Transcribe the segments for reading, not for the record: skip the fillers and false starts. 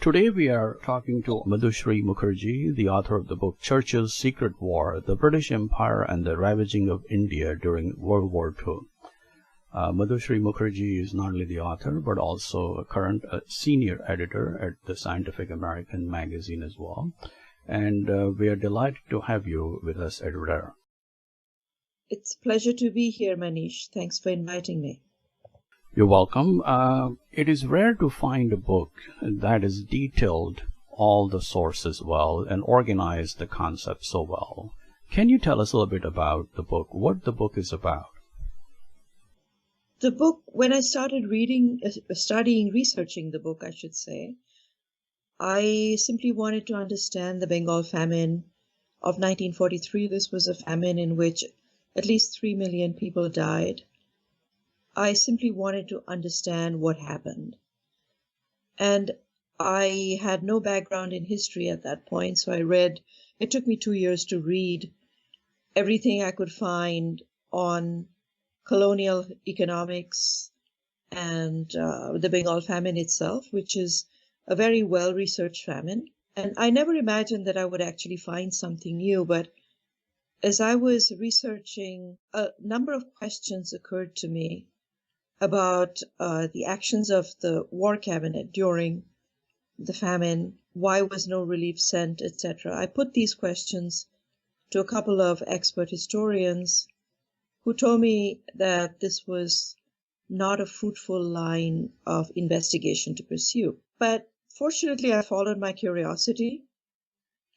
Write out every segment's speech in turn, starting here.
Today we are talking to Madhusree Mukerjee, the author of the book Churchill's Secret War, The British Empire and the Ravaging of India During World War II. Madhusree Mukerjee is not only the author, but also a current senior editor at the Scientific American magazine as well. And we are delighted to have you with us, editor. It's a pleasure to be here, Manish. Thanks for inviting me. You're welcome. It is rare to find a book that is detailed all the sources well and organized the concept so well. Can you tell us a little bit about the book, what the book is about? The book, when I started researching the book, I should say, I simply wanted to understand the Bengal famine of 1943. This was a famine in which at least 3 million people died. I simply wanted to understand what happened. And I had no background in history at that point, so it took me 2 years to read everything I could find on colonial economics and the Bengal famine itself, which is a very well-researched famine. And I never imagined that I would actually find something new, but as I was researching, a number of questions occurred to me about the actions of the war cabinet during the famine, why was no relief sent, etc. I put these questions to a couple of expert historians who told me that this was not a fruitful line of investigation to pursue. But fortunately, I followed my curiosity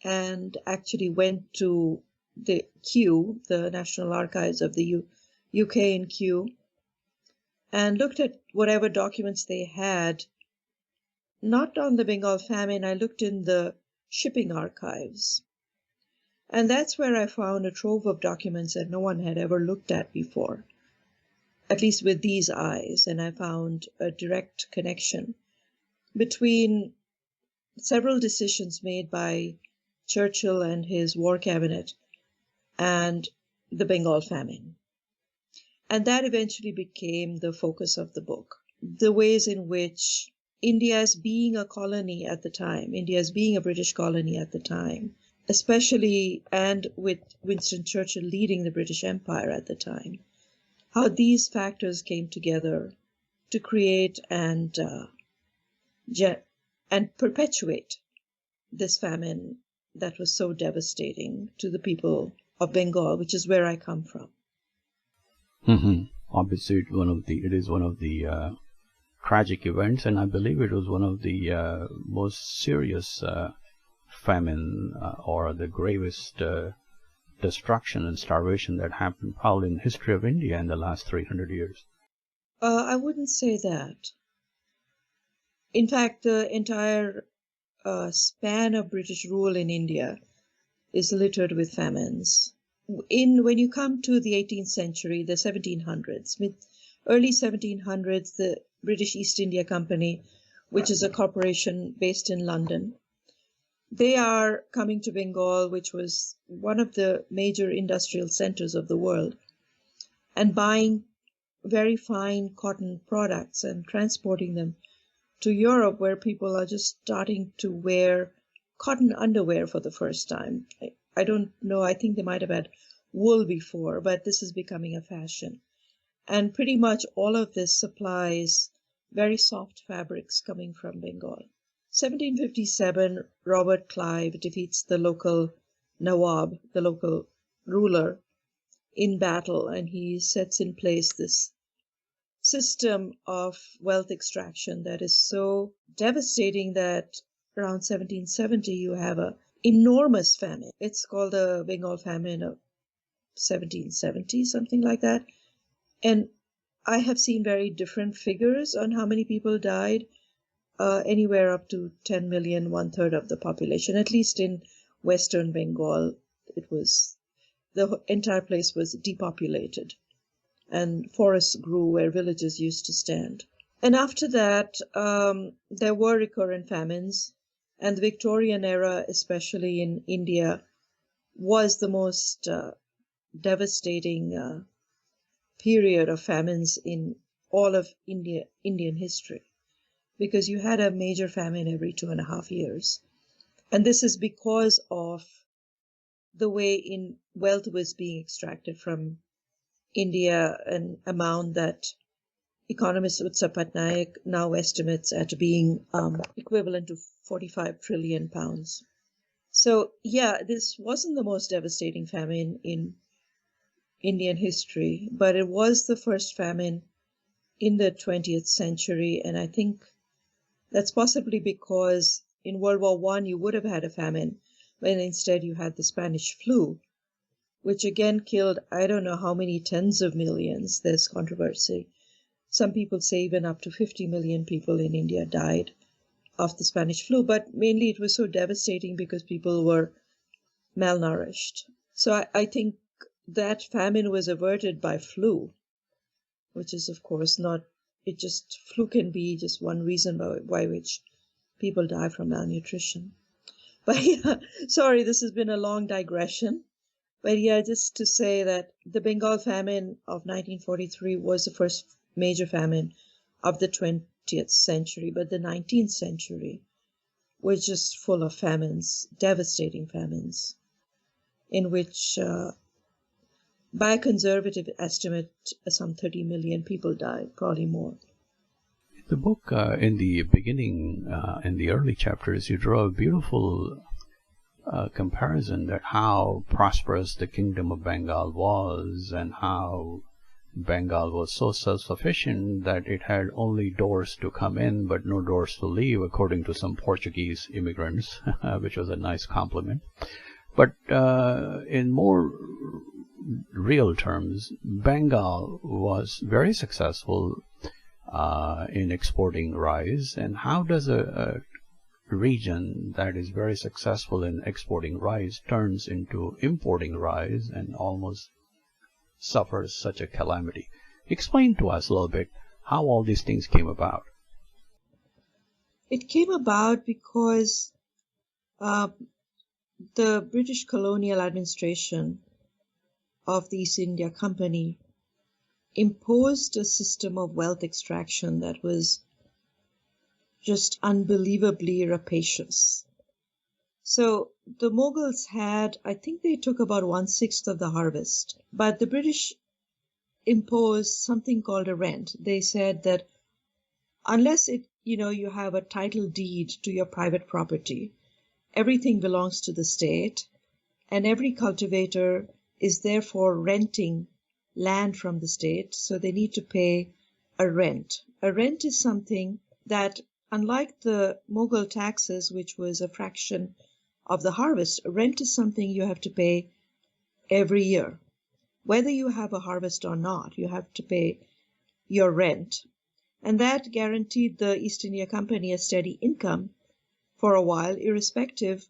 and actually went to the Kew, the National Archives of the UK in Kew, and looked at whatever documents they had. Not on the Bengal famine, I looked in the shipping archives. And that's where I found a trove of documents that no one had ever looked at before, at least with these eyes. And I found a direct connection between several decisions made by Churchill and his war cabinet and the Bengal famine. And that eventually became the focus of the book. The ways in which India, as being a colony at the time, India as being a British colony at the time, especially and with Winston Churchill leading the British Empire at the time, how these factors came together to create and perpetuate this famine that was so devastating to the people of Bengal, which is where I come from. Mm-hmm. Obviously, it is one of the tragic events, and I believe it was one of the most serious famine or the gravest destruction and starvation that happened probably in the history of India in the last 300 years. I wouldn't say that. In fact, the entire span of British rule in India is littered with famines. When you come to the 18th century, the 1700s, early 1700s, the British East India Company, which is a corporation based in London, they are coming to Bengal, which was one of the major industrial centers of the world, and buying very fine cotton products and transporting them to Europe, where people are just starting to wear cotton underwear for the first time. I don't know, I think they might have had wool before, but this is becoming a fashion. And pretty much all of this supplies very soft fabrics coming from Bengal. 1757, Robert Clive defeats the local Nawab, the local ruler, in battle, and he sets in place this system of wealth extraction that is so devastating that around 1770 you have an enormous famine. It's called the Bengal famine of 1770, something like that. And I have seen very different figures on how many people died, anywhere up to 10 million, 1/3 of the population. At least in Western Bengal, the entire place was depopulated, and forests grew where villages used to stand. And after that, there were recurrent famines, and the Victorian era, especially in India, was the most devastating period of famines in all of Indian history. because you had a major famine every 2.5 years. And this is because of the way in wealth was being extracted from India, an amount that economist Utsa Patnaik now estimates at being equivalent to 45 trillion pounds. So yeah, this wasn't the most devastating famine in Indian history, but it was the first famine in the 20th century. And I think that's possibly because in World War I, you would have had a famine, but instead you had the Spanish flu, which again killed, I don't know how many tens of millions. There's controversy. Some people say even up to 50 million people in India died of the Spanish flu, but mainly it was so devastating because people were malnourished. So I think that famine was averted by flu, which is of course not, flu can be just one reason why which people die from malnutrition. But yeah, sorry, this has been a long digression. But yeah, just to say that the Bengal famine of 1943 was the first major famine of the 20th century, but the 19th century was just full of famines, devastating famines, in which, by a conservative estimate, some 30 million people died, probably more. The book, in the beginning, in the early chapters, you draw a beautiful comparison that how prosperous the kingdom of Bengal was, and how Bengal was so self-sufficient that it had only doors to come in but no doors to leave, according to some Portuguese immigrants, which was a nice compliment. But in more real terms, Bengal was very successful in exporting rice. And how does a region that is very successful in exporting rice turns into importing rice and almost suffers such a calamity? Explain to us a little bit how all these things came about. It came about because the British colonial administration of the East India Company imposed a system of wealth extraction that was just unbelievably rapacious. So the Mughals had, I think they took about 1/6 of the harvest, but the British imposed something called a rent. They said that unless you have a title deed to your private property, everything belongs to the state, and every cultivator is therefore renting land from the state, so they need to pay a rent. A rent is something that, unlike the Mughal taxes, which was a fraction of the harvest, rent is something you have to pay every year. Whether you have a harvest or not, you have to pay your rent. And that guaranteed the East India Company a steady income for a while, irrespective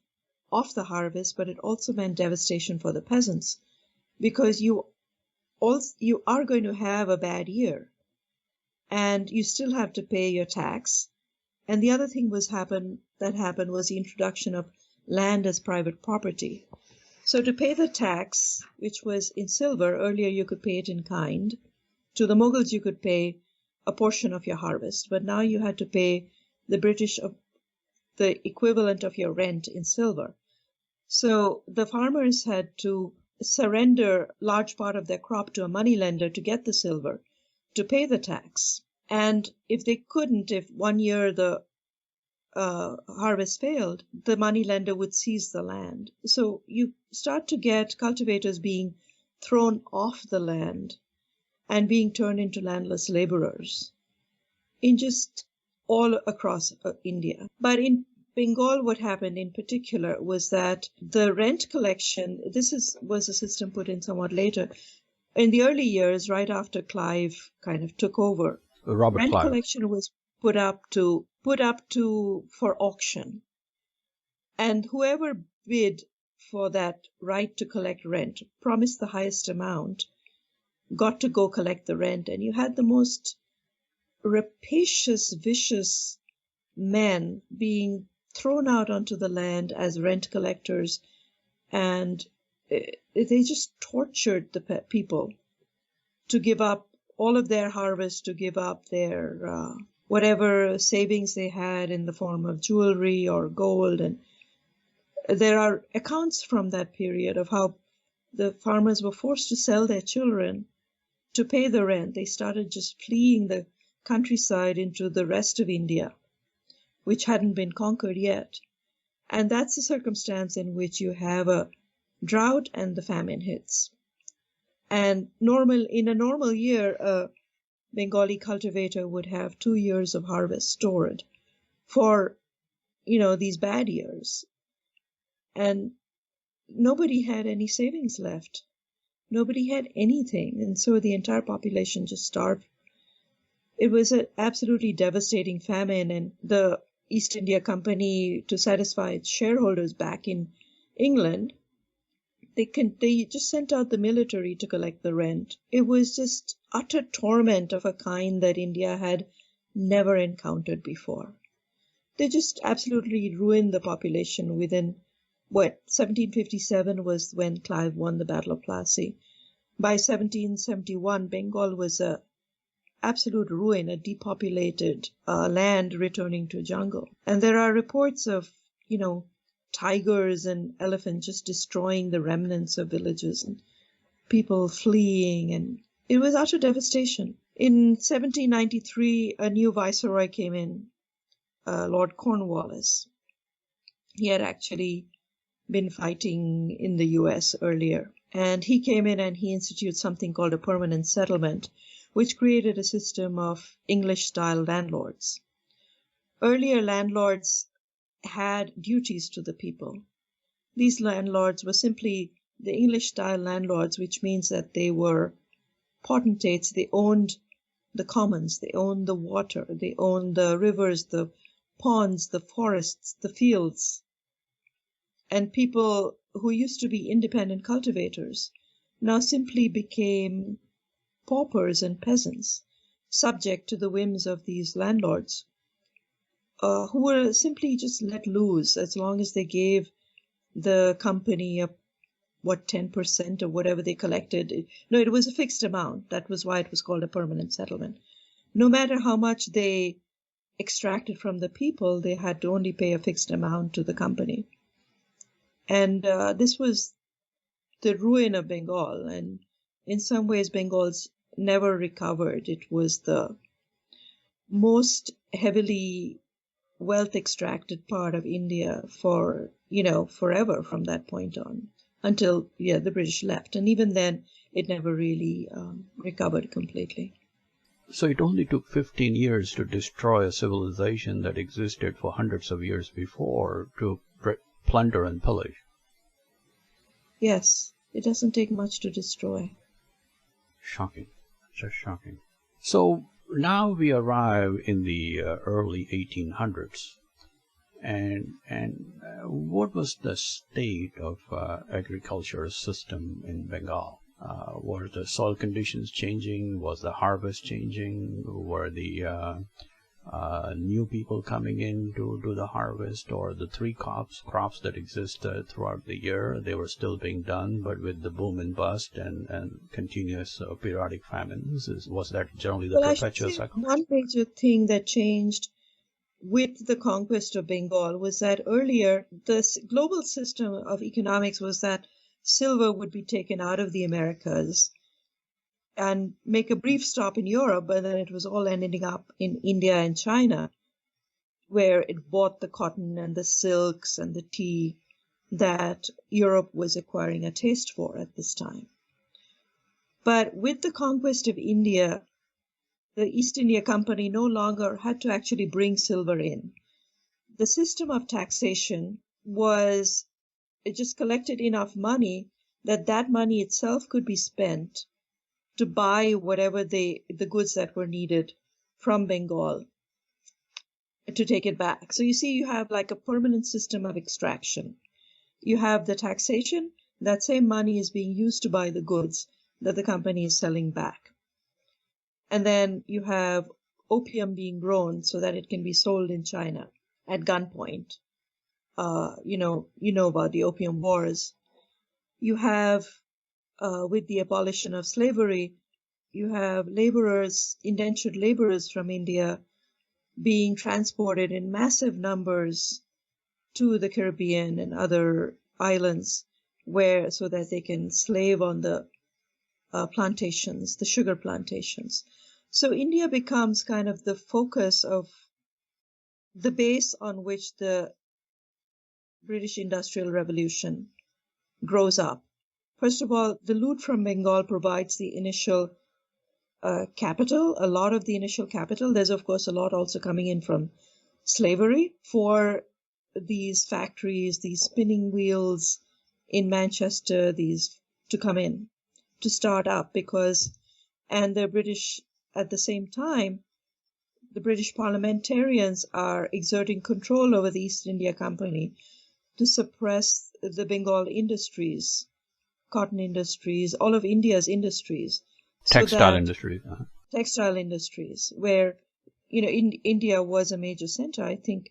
of the harvest, but it also meant devastation for the peasants, because you are going to have a bad year and you still have to pay your tax. And the other thing that happened was the introduction of land as private property. So to pay the tax, which was in silver, earlier you could pay it in kind. To the Mughals you could pay a portion of your harvest, but now you had to pay the British the equivalent of your rent in silver. So the farmers had to surrender large part of their crop to a moneylender to get the silver, to pay the tax. And if they couldn't, if one year the harvest failed, the moneylender would seize the land. So you start to get cultivators being thrown off the land and being turned into landless laborers in just all across India. But in Bengal, what happened in particular was that the rent collection, was a system put in somewhat later. In the early years, right after Clive kind of took over, Robert Clive. Collection was put up for auction, and whoever bid for that right to collect rent, promised the highest amount, got to go collect the rent. And you had the most rapacious, vicious men being thrown out onto the land as rent collectors, and they just tortured the people to give up all of their harvest, to give up their whatever savings they had in the form of jewelry or gold. And there are accounts from that period of how the farmers were forced to sell their children to pay the rent. They started just fleeing the countryside into the rest of India, which hadn't been conquered yet. And that's the circumstance in which you have a drought and the famine hits. And in a normal year, a Bengali cultivator would have 2 years of harvest stored for, these bad years. And nobody had any savings left. Nobody had anything. And so the entire population just starved. It was an absolutely devastating famine. And the East India Company, to satisfy its shareholders back in England, they just sent out the military to collect the rent. It was just utter torment of a kind that India had never encountered before. They just absolutely ruined the population within, 1757 was when Clive won the Battle of Plassey. By 1771, Bengal was a absolute ruin, a depopulated land returning to jungle. And there are reports of, tigers and elephants just destroying the remnants of villages and people fleeing, and it was utter devastation. In 1793, a new viceroy came in, Lord Cornwallis. He had actually been fighting in the US earlier, and he came in and he instituted something called a permanent settlement, which created a system of English-style landlords. Earlier landlords had duties to the people. These landlords were simply the English-style landlords, which means that they were potentates. They owned the commons, they owned the water, they owned the rivers, the ponds, the forests, the fields. And people who used to be independent cultivators now simply became paupers and peasants, subject to the whims of these landlords, who were simply just let loose as long as they gave the company 10% of whatever they collected. No, it was a fixed amount. That was why it was called a permanent settlement. No matter how much they extracted from the people, they had to only pay a fixed amount to the company. And this was the ruin of Bengal. And in some ways, Bengal's never recovered. It was the most heavily wealth extracted part of India for, forever from that point on, until, the British left. And even then, it never really recovered completely. So it only took 15 years to destroy a civilization that existed for hundreds of years before, to plunder and pillage. Yes, it doesn't take much to destroy. Shocking, just shocking. So now we arrive in the early 1800s, and what was the state of agriculture system in Bengal? Were the soil conditions changing? Was the harvest changing? Were the new people coming in to do the harvest, or the three crops that exist throughout the year, they were still being done, but with the boom and bust and continuous periodic famines? Was that generally the perpetual cycle? One major thing that changed with the conquest of Bengal was that earlier the global system of economics was that silver would be taken out of the Americas and make a brief stop in Europe, but then it was all ending up in India and China, where it bought the cotton and the silks and the tea that Europe was acquiring a taste for at this time. But with the conquest of India, the East India Company no longer had to actually bring silver in. The system of taxation was, it just collected enough money that money itself could be spent to buy whatever the goods that were needed from Bengal to take it back. So you see, you have like a permanent system of extraction. You have the taxation, that same money is being used to buy the goods that the company is selling back. And then you have opium being grown so that it can be sold in China at gunpoint. You know about the opium wars. You have, with the abolition of slavery, you have laborers, indentured laborers from India being transported in massive numbers to the Caribbean and other islands so that they can slave on the plantations, the sugar plantations. So India becomes kind of the focus of the base on which the British Industrial Revolution grows up. First of all, the loot from Bengal provides the initial capital, a lot of the initial capital. There's, of course, a lot also coming in from slavery for these factories, these spinning wheels in Manchester, these to come in, to start up, and the British, at the same time, the British parliamentarians are exerting control over the East India Company to suppress the Bengal industries, cotton industries, all of India's industries. Textile industries. Textile industries, where, India was a major center. I think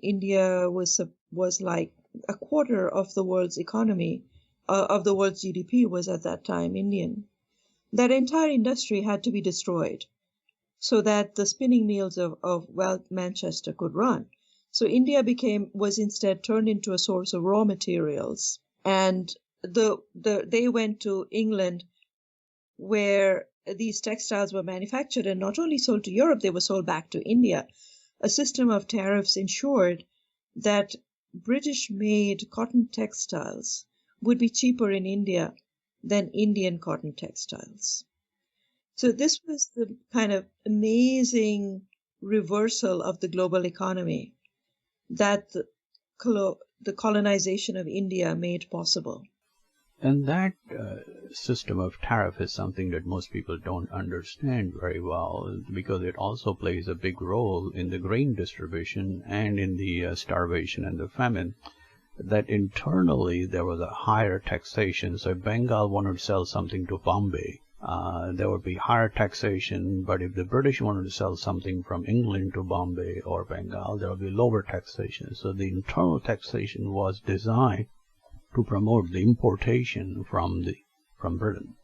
India was like a quarter of the world's economy, of the world's GDP was at that time Indian. That entire industry had to be destroyed so that the spinning mills of Manchester could run. So India was instead turned into a source of raw materials. And they went to England, where these textiles were manufactured and not only sold to Europe, they were sold back to India. A system of tariffs ensured that British-made cotton textiles would be cheaper in India than Indian cotton textiles. So this was the kind of amazing reversal of the global economy that the colonization of India made possible. And that system of tariff is something that most people don't understand very well, because it also plays a big role in the grain distribution and in the starvation and the famine. That internally there was a higher taxation. So if Bengal wanted to sell something to Bombay, there would be higher taxation, but if the British wanted to sell something from England to Bombay or Bengal, there would be lower taxation. So the internal taxation was designed to promote the importation from Britain.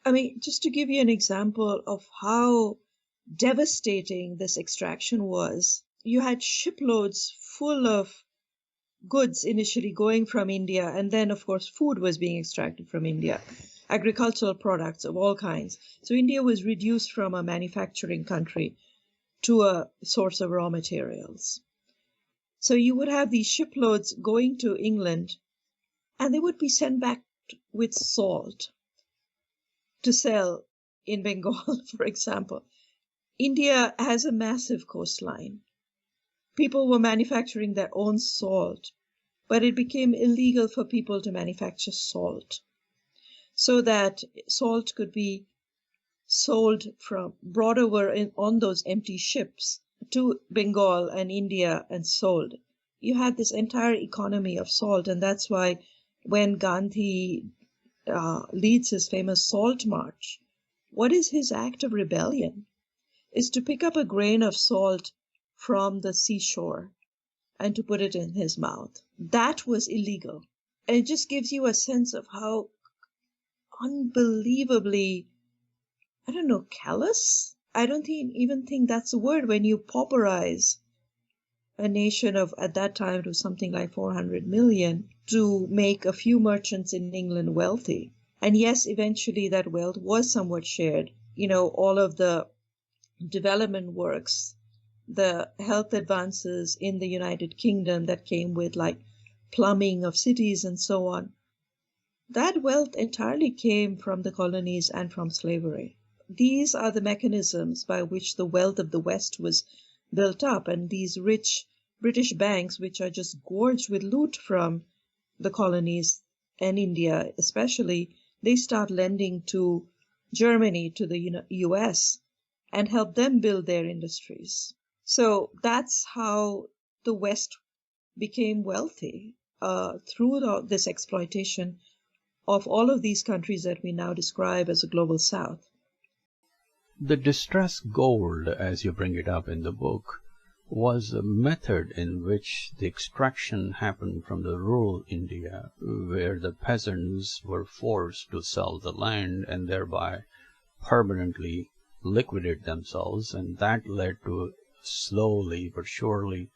I mean, just to give you an example of how devastating this extraction was, you had shiploads full of goods initially going from India, and then, of course, food was being extracted from India, agricultural products of all kinds. So India was reduced from a manufacturing country to a source of raw materials. So you would have these shiploads going to England, and they would be sent back with salt to sell in Bengal, for example. India has a massive coastline. People were manufacturing their own salt, but it became illegal for people to manufacture salt, so that salt could be brought over on those empty ships to Bengal and India and sold. You had this entire economy of salt, and that's why when Gandhi leads his famous Salt March, what is his act of rebellion? Is to pick up a grain of salt from the seashore and to put it in his mouth. That was illegal. And it just gives you a sense of how unbelievably, callous? I don't even think that's a word when you pauperize a nation of, at that time, it was something like 400 million, to make a few merchants in England wealthy. And yes, eventually that wealth was somewhat shared. All of the development works, the health advances in the United Kingdom that came with, like, plumbing of cities and so on, that wealth entirely came from the colonies and from slavery. These are the mechanisms by which the wealth of the West was built up, and these rich British banks, which are just gorged with loot from the colonies and India especially, they start lending to Germany, to the US, and help them build their industries. So that's how the West became wealthy, through this exploitation of all of these countries that we now describe as a global South. The distress gold, as you bring it up in the book, was a method in which the extraction happened from the rural India, where the peasants were forced to sell the land and thereby permanently liquidate themselves, and that led to slowly but surely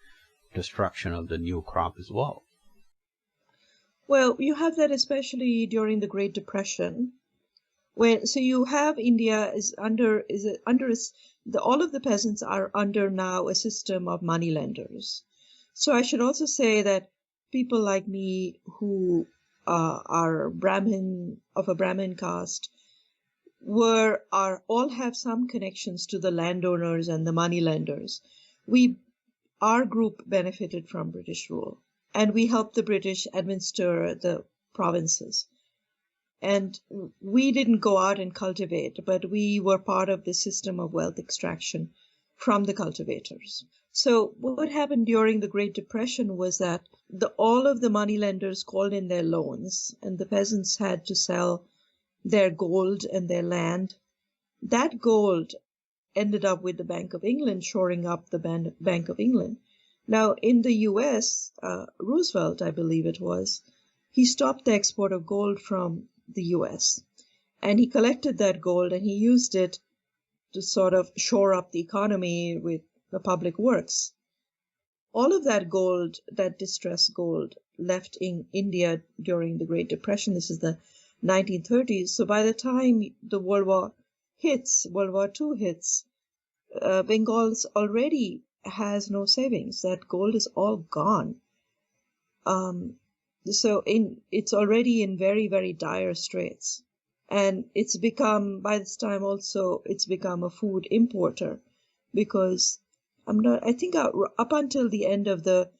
destruction of the new crop as well. Well, you have that especially during the Great Depression, so you have India all of the peasants are under now a system of moneylenders. So I should also say that people like me who are Brahmin, of a Brahmin caste, all have some connections to the landowners and the moneylenders. Our group benefited from British rule, and we helped the British administer the provinces. And we didn't go out and cultivate, but we were part of the system of wealth extraction from the cultivators. So what happened during the Great Depression was that all of the moneylenders called in their loans, and the peasants had to sell their gold and their land. That gold ended up with the Bank of England, shoring up the Bank of England. Now, in the U.S., Roosevelt, I believe it was, he stopped the export of gold from the U.S. and he collected that gold and he used it to sort of shore up the economy with the public works. All of that gold, that distressed gold, left in India during the Great Depression. This is the 1930s. So by the time the World War II hits, Bengal's already has no savings. That gold is all gone. It's already in very, very dire straits. And it's become, by this time also, it's become a food importer, because I think up until the end of the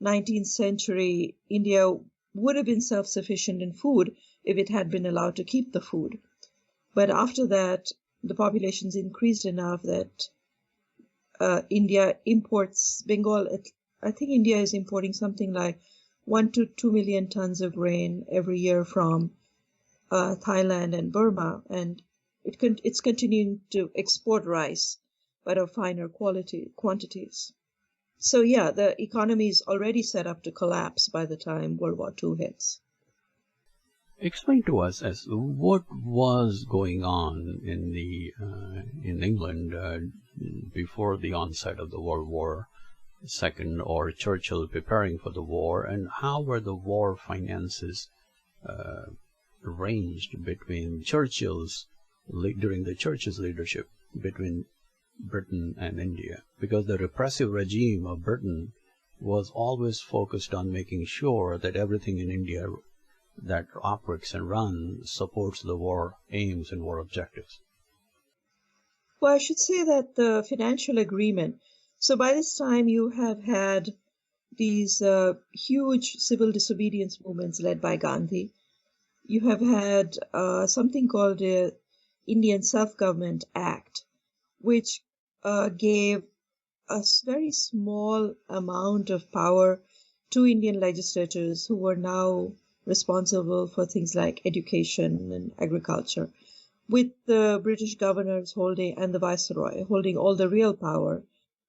19th century, India would have been self-sufficient in food if it had been allowed to keep the food. But after that, the population's increased enough that India imports I think India is importing something like 1 to 2 million tons of grain every year from Thailand and Burma, and it's continuing to export rice, but of finer quantities. So yeah, the economy is already set up to collapse by the time World War II hits. Explain to us as what was going on in England before the onset of the World War II, or Churchill preparing for the war, and how were the war finances arranged between during the Churchill's leadership between Britain and India, because the repressive regime of Britain was always focused on making sure that everything in India that operates and runs supports the war aims and war objectives. Well, I should say that the financial agreement, so by this time you have had these huge civil disobedience movements led by Gandhi. You have had something called the Indian Self-Government Act, which gave a very small amount of power to Indian legislators who were now responsible for things like education and agriculture, with the British governors and the Viceroy holding all the real power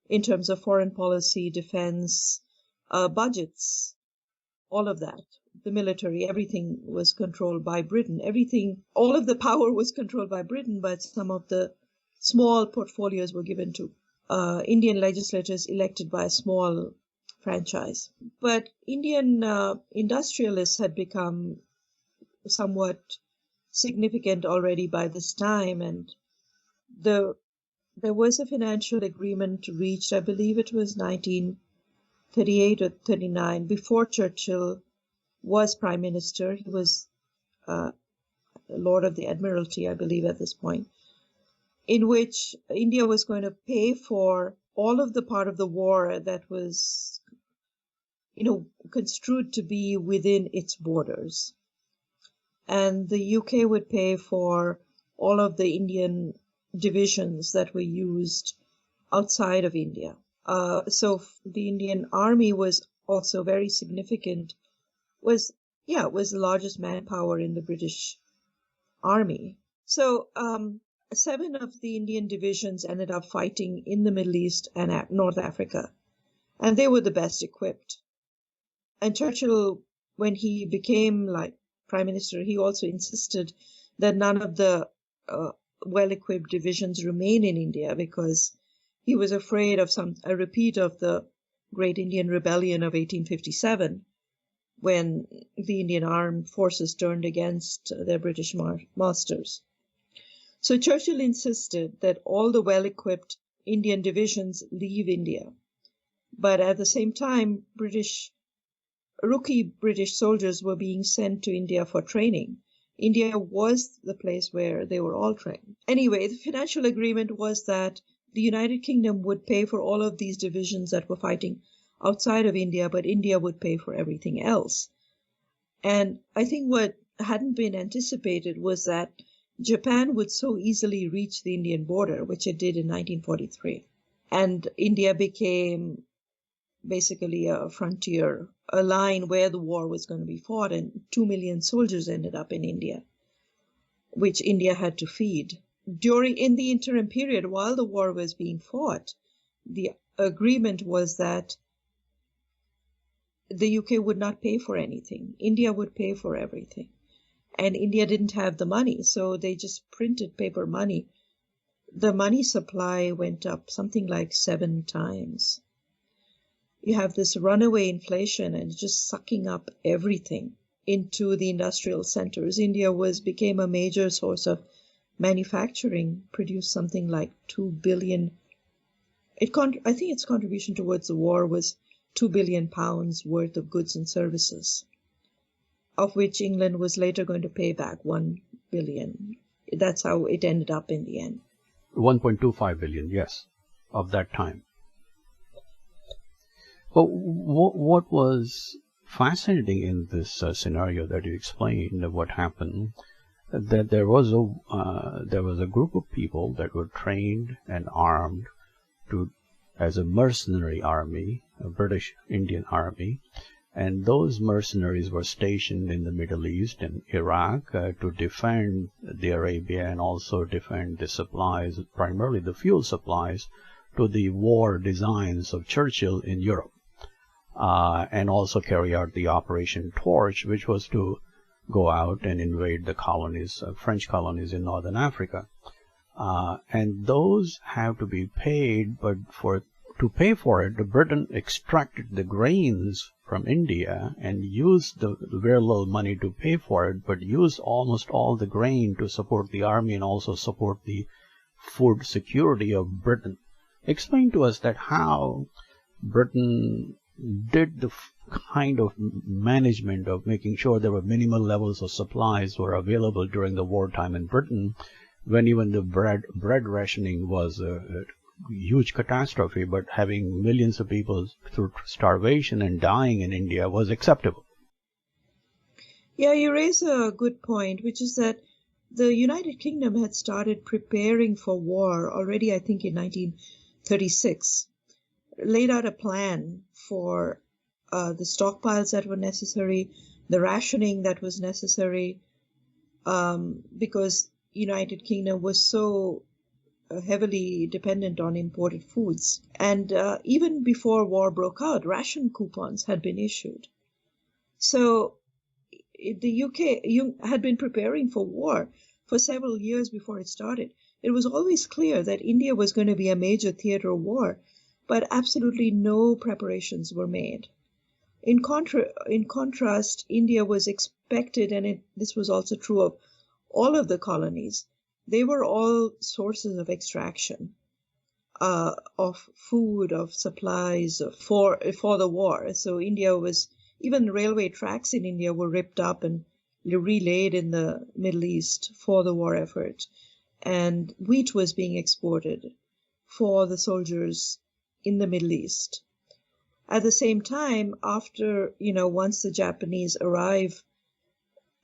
in terms of foreign policy, defense, budgets, all of that. The military, everything was controlled by Britain. All of the power was controlled by Britain, but some of the small portfolios were given to Indian legislators elected by a small franchise. But Indian industrialists had become somewhat significant already by this time, and there was a financial agreement reached, I believe it was 1938 or 39, before Churchill was Prime Minister. He was Lord of the Admiralty, I believe, at this point, in which India was going to pay for all of the part of the war that was, construed to be within its borders. And the UK would pay for all of the Indian divisions that were used outside of India. So the Indian Army was also very significant, was the largest manpower in the British Army. So 7 of the Indian divisions ended up fighting in the Middle East and North Africa, and they were the best equipped. And Churchill, when he became Prime Minister, he also insisted that none of the well-equipped divisions remain in India because he was afraid of a repeat of the Great Indian Rebellion of 1857, when the Indian armed forces turned against their British masters. So Churchill insisted that all the well-equipped Indian divisions leave India. But at the same time, rookie British soldiers were being sent to India for training. India was the place where they were all trained. Anyway, the financial agreement was that the United Kingdom would pay for all of these divisions that were fighting outside of India, but India would pay for everything else. And I think what hadn't been anticipated was that Japan would so easily reach the Indian border, which it did in 1943. And India became basically a frontier, a line where the war was going to be fought, and 2 million soldiers ended up in India, which India had to feed. In the interim period, while the war was being fought, the agreement was that the UK would not pay for anything. India would pay for everything. And India didn't have the money, so they just printed paper money. The money supply went up something like 7 times. You have this runaway inflation and just sucking up everything into the industrial centers. India became a major source of manufacturing, produced something like 2 billion. I think its contribution towards the war was 2 billion pounds worth of goods and services, of which England was later going to pay back 1 billion. That's how it ended up in the end. 1.25 billion, yes, of that time. But what was fascinating in this scenario that you explained of what happened, that there was a group of people that were trained and armed as a mercenary army, a British Indian army, and those mercenaries were stationed in the Middle East and Iraq to defend the Arabia and also defend the supplies, primarily the fuel supplies, to the war designs of Churchill in Europe. And also carry out the Operation Torch, which was to go out and invade the colonies, French colonies in northern Africa. And those have to be paid, but to pay for it, Britain extracted the grains from India and used the very little money to pay for it, but used almost all the grain to support the army and also support the food security of Britain. Explain to us that how Britain did the kind of management of making sure there were minimal levels of supplies were available during the wartime in Britain, when even the bread rationing was a huge catastrophe, but having millions of people through starvation and dying in India was acceptable. Yeah, you raise a good point, which is that the United Kingdom had started preparing for war already, I think, in 1936. Laid out a plan for the stockpiles that were necessary, the rationing that was necessary, because United Kingdom was so heavily dependent on imported foods. And even before war broke out, ration coupons had been issued. So the UK had been preparing for war for several years before it started. It was always clear that India was going to be a major theater of war, but absolutely no preparations were made. In contrast, India was expected, and this was also true of all of the colonies, they were all sources of extraction, of food, of supplies for the war. So India was, even railway tracks in India were ripped up and relayed in the Middle East for the war effort. And wheat was being exported for the soldiers in the Middle East. At the same time, after, once the Japanese arrive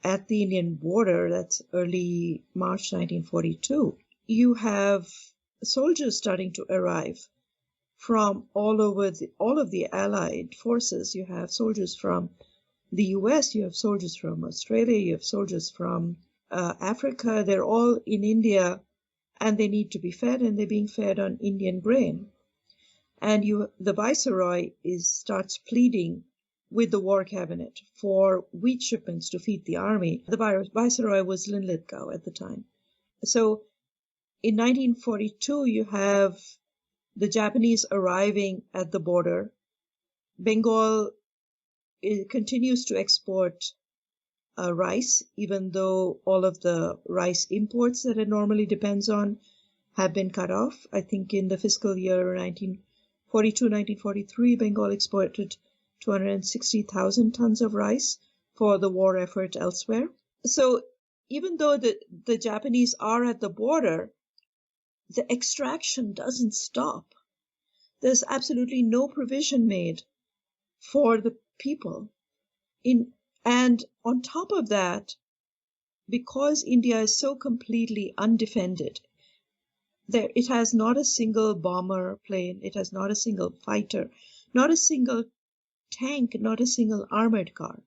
at the Indian border, that's early March 1942, you have soldiers starting to arrive from all of the Allied forces. You have soldiers from the US, you have soldiers from Australia, you have soldiers from Africa. They're all in India, and they need to be fed, and they're being fed on Indian grain. And the viceroy starts pleading with the war cabinet for wheat shipments to feed the army. The viceroy was Linlithgow at the time. So In 1942, you have the Japanese arriving at the border. Bengal continues to export rice, even though all of the rice imports that it normally depends on have been cut off. I think in the fiscal year 1942-1943, Bengal exported 260,000 tons of rice for the war effort elsewhere. So even though the Japanese are at the border, the extraction doesn't stop. There's absolutely no provision made for the people. And on top of that, because India is so completely undefended, it has not a single bomber plane, it has not a single fighter, not a single tank, not a single armored car.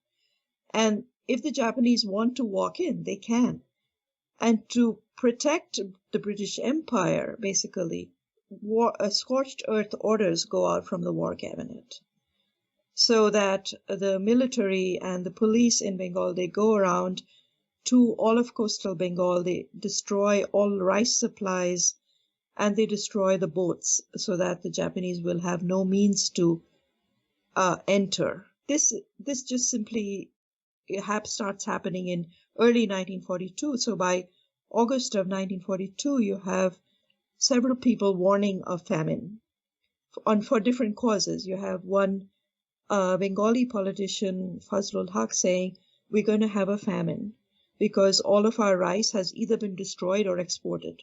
And if the Japanese want to walk in, they can. And to protect the British Empire, basically, scorched earth orders go out from the War Cabinet, so that the military and the police in Bengal, they go around to all of coastal Bengal, they destroy all rice supplies, and they destroy the boats so that the Japanese will have no means to enter. This just simply starts happening in early 1942. So by August of 1942, you have several people warning of famine for different causes. You have one Bengali politician, Fazlul Haq, saying, we're going to have a famine because all of our rice has either been destroyed or exported.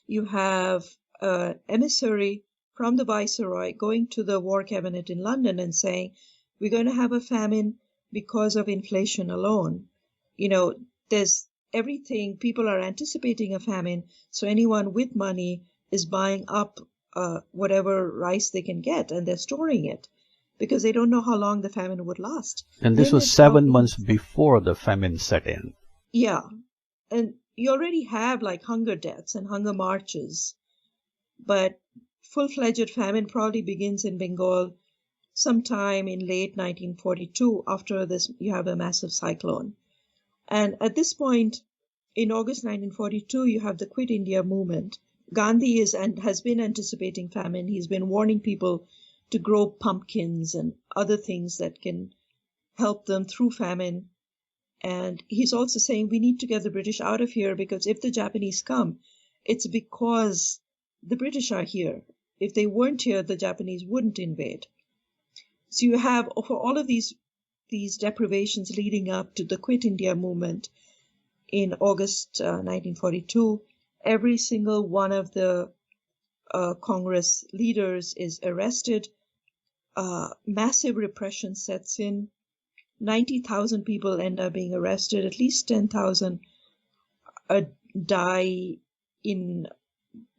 You have an emissary from the Viceroy going to the War Cabinet in London and saying, we're going to have a famine because of inflation alone. You know, there's everything, people are anticipating a famine, so anyone with money is buying up whatever rice they can get, and they're storing it because they don't know how long the famine would last. And this was 7 months before the famine set in. Yeah, and you already have like hunger deaths and hunger marches, but full-fledged famine probably begins in Bengal sometime in late 1942. After this, you have a massive cyclone. And at this point, in August 1942, you have the Quit India movement. Gandhi has been anticipating famine. He's been warning people to grow pumpkins and other things that can help them through famine. And he's also saying we need to get the British out of here, because if the Japanese come, it's because the British are here. If they weren't here, the Japanese wouldn't invade. So you have, for all of these deprivations leading up to the Quit India movement in August 1942, every single one of the Congress leaders is arrested. Massive repression sets in. 90,000 people end up being arrested. At least 10,000 die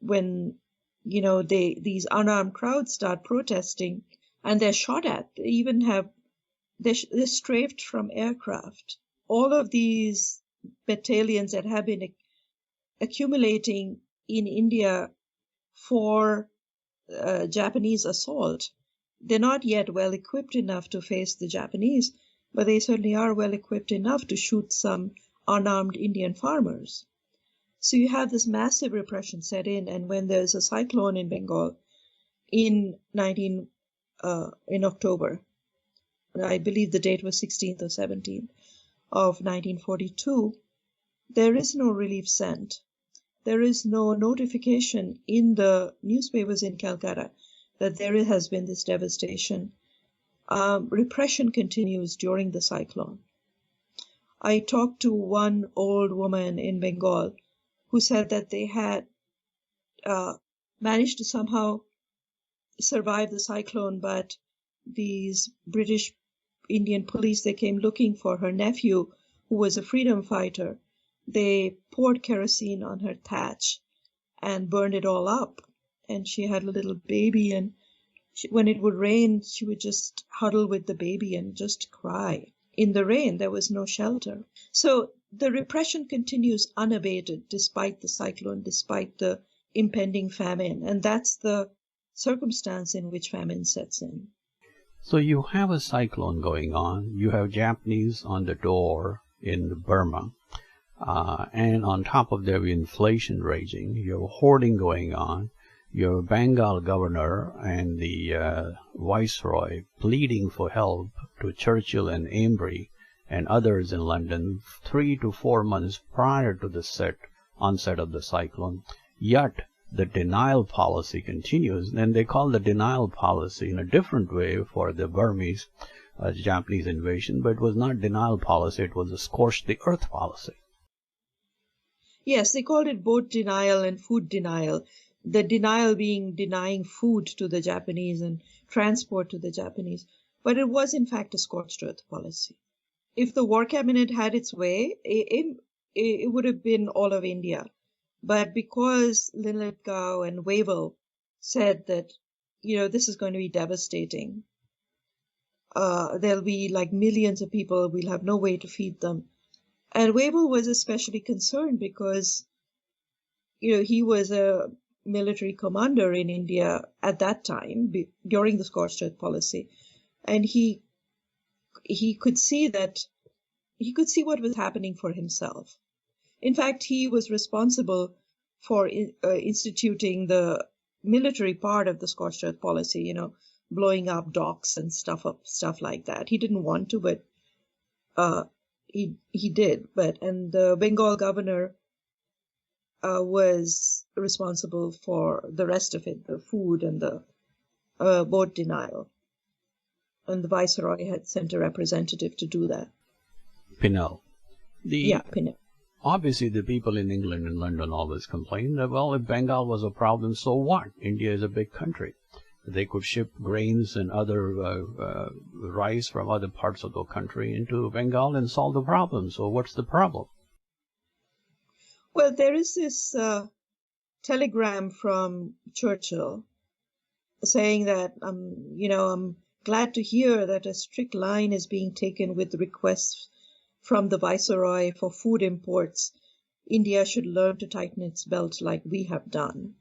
when these unarmed crowds start protesting, and they're shot at. They even they're strafed from aircraft. All of these battalions that have been accumulating in India for Japanese assault, they're not yet well equipped enough to face the Japanese, but they certainly are well equipped enough to shoot some unarmed Indian farmers. So you have this massive repression set in, and when there's a cyclone in Bengal in October, I believe the date was 16th or 17th of 1942, there is no relief sent. There is no notification in the newspapers in Calcutta that there has been this devastation. Repression continues during the cyclone. I talked to one old woman in Bengal who said that they had managed to somehow survive the cyclone, but these British Indian police, they came looking for her nephew, who was a freedom fighter. They poured kerosene on her thatch and burned it all up. And she had a little baby, and when it would rain, she would just huddle with the baby and just cry. In the rain, there was no shelter. So the repression continues unabated despite the cyclone, despite the impending famine. And that's the circumstance in which famine sets in. So you have a cyclone going on. You have Japanese on the door in Burma. And on top of there, inflation raging, you have hoarding going on, your Bengal governor and the viceroy pleading for help to Churchill and Embry and others in London 3 to 4 months prior to the onset of the cyclone. Yet the denial policy continues, and they call the denial policy in a different way for the Burmese Japanese invasion, but it was not denial policy, it was a scorched the earth policy. Yes, they called it boat denial and food denial. The denial being denying food to the Japanese and transport to the Japanese. But it was, in fact, a scorched earth policy. If the war cabinet had its way, it would have been all of India. But because Linlithgow and Wavell said that, this is going to be devastating, there'll be like millions of people, we'll have no way to feed them. And Wavell was especially concerned because, he was a military commander in India at that time during the scorched earth policy, and he could see what was happening for himself. In fact, he was responsible for instituting the military part of the scorched earth policy, blowing up docks and stuff like that. He didn't want to, but he did. And the Bengal governor was responsible for the rest of it, the food and the boat denial. And the viceroy had sent a representative to do that. Pinnell. Pinnell. Obviously, the people in England and London always complain that, well, if Bengal was a problem, so what? India is a big country. They could ship grains and other rice from other parts of the country into Bengal and solve the problem. So what's the problem? Well, there is this telegram from Churchill saying that, I'm glad to hear that a strict line is being taken with requests from the Viceroy for food imports. India should learn to tighten its belt like we have done.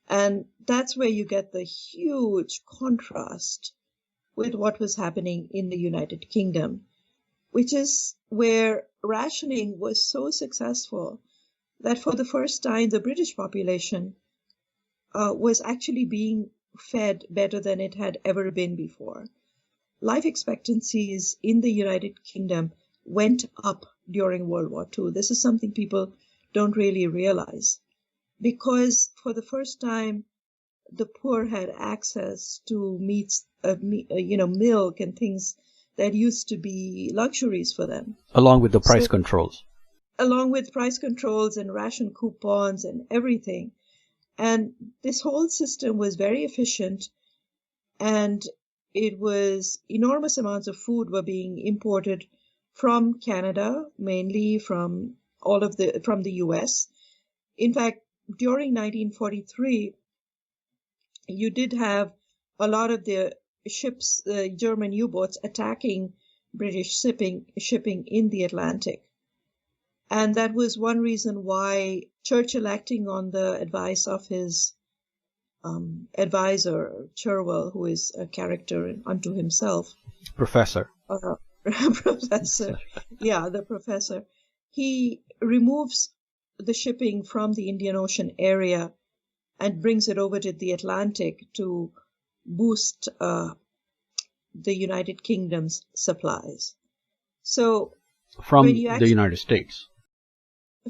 And that's where you get the huge contrast with what was happening in the United Kingdom, which is where rationing was so successful that for the first time the British population was actually being fed better than it had ever been before. Life expectancies in the United Kingdom went up during World War II. This is something people don't really realize, because for the first time the poor had access to meats, milk and things that used to be luxuries for them. Along with the price controls. Along with price controls and ration coupons and everything. And this whole system was very efficient, and it was enormous amounts of food were being imported from Canada, mainly from the US. In fact, during 1943, you did have a lot of the ships, German U-boats, attacking British shipping in the Atlantic. And that was one reason why Churchill, acting on the advice of his advisor, Cherwell, who is a character unto himself. Professor. Professor. Yeah, the professor. He removes the shipping from the Indian Ocean area and brings it over to the Atlantic to boost the United Kingdom's supplies. So from the United States.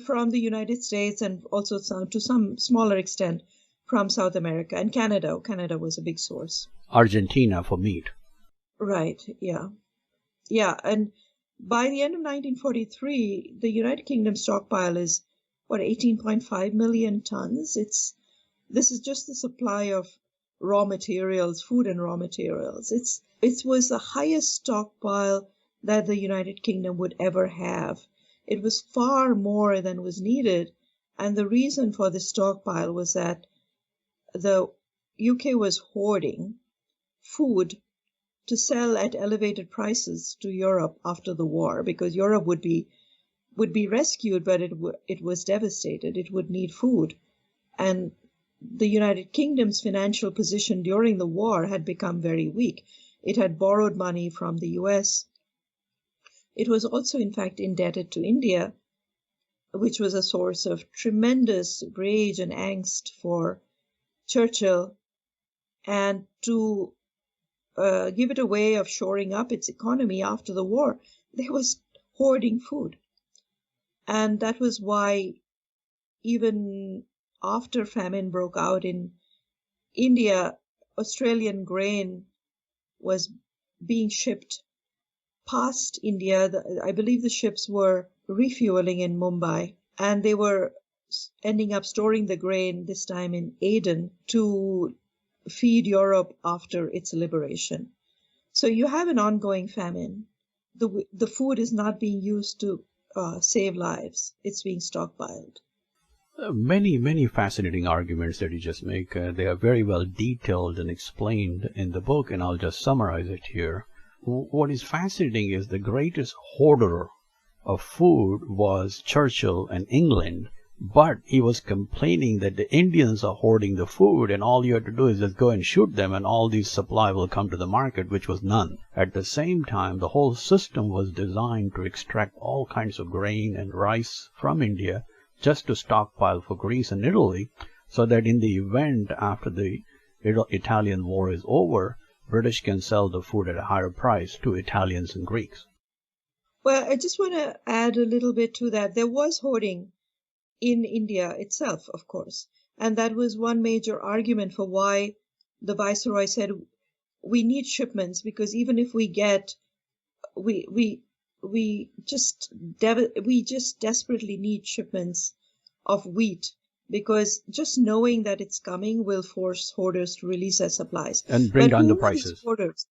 From the United States, and also to some smaller extent from South America and Canada. Canada was a big source. Argentina for meat. Right, yeah. Yeah, and by the end of 1943, the United Kingdom stockpile is, 18.5 million tons? This is just the supply of raw materials, food and raw materials. It was the highest stockpile that the United Kingdom would ever have. It was far more than was needed, and the reason for the stockpile was that the UK was hoarding food to sell at elevated prices to Europe after the war, because Europe would be rescued, but it was devastated. It would need food, and the United Kingdom's financial position during the war had become very weak. It had borrowed money from the US. It was also, in fact, indebted to India, which was a source of tremendous rage and angst for Churchill, and to give it a way of shoring up its economy after the war, there was hoarding food. And that was why even after famine broke out in India, Australian grain was being shipped past India. I believe the ships were refueling in Mumbai, and they were ending up storing the grain, this time in Aden, to feed Europe after its liberation. So you have an ongoing famine. The food is not being used to save lives. It's being stockpiled. Many fascinating arguments that you just make. They are very well detailed and explained in the book, and I'll just summarize it here. What is fascinating is the greatest hoarder of food was Churchill and England, but he was complaining that the Indians are hoarding the food, and all you have to do is just go and shoot them, and all these supply will come to the market, which was none. At the same time, the whole system was designed to extract all kinds of grain and rice from India, just to stockpile for Greece and Italy, so that in the event after the Italian war is over, British can sell the food at a higher price to Italians and Greeks. Well, I just want to add a little bit to that. There was hoarding in India itself, of course, and that was one major argument for why the Viceroy said we need shipments, because even if we get, we just desperately need shipments of wheat, because just knowing that it's coming will force hoarders to release their supplies and bring down the prices. Hoarders?